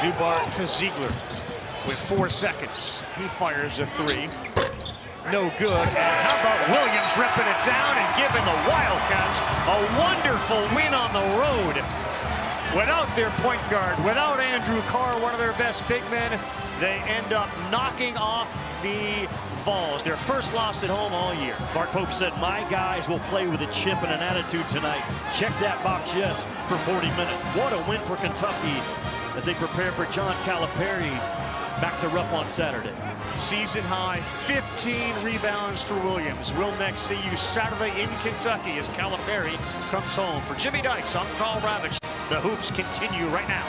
Dubar to Zeigler with 4 seconds. He fires a 3. No good. And how about Williams ripping it down and giving the Wildcats a wonderful win on the road. Without their point guard, without Andrew Carr, one of their best big men, they end up knocking off the Vols. Their first loss at home all year. Mark Pope said, my guys will play with a chip and an attitude tonight. Check that box, yes, for 40 minutes. What a win for Kentucky as they prepare for John Calipari back to Rupp on Saturday. Season high 15 rebounds for Williams. We'll next see you Saturday in Kentucky as Calipari comes home. For Jimmy Dykes, I'm Carl Ravitch. The hoops continue right now.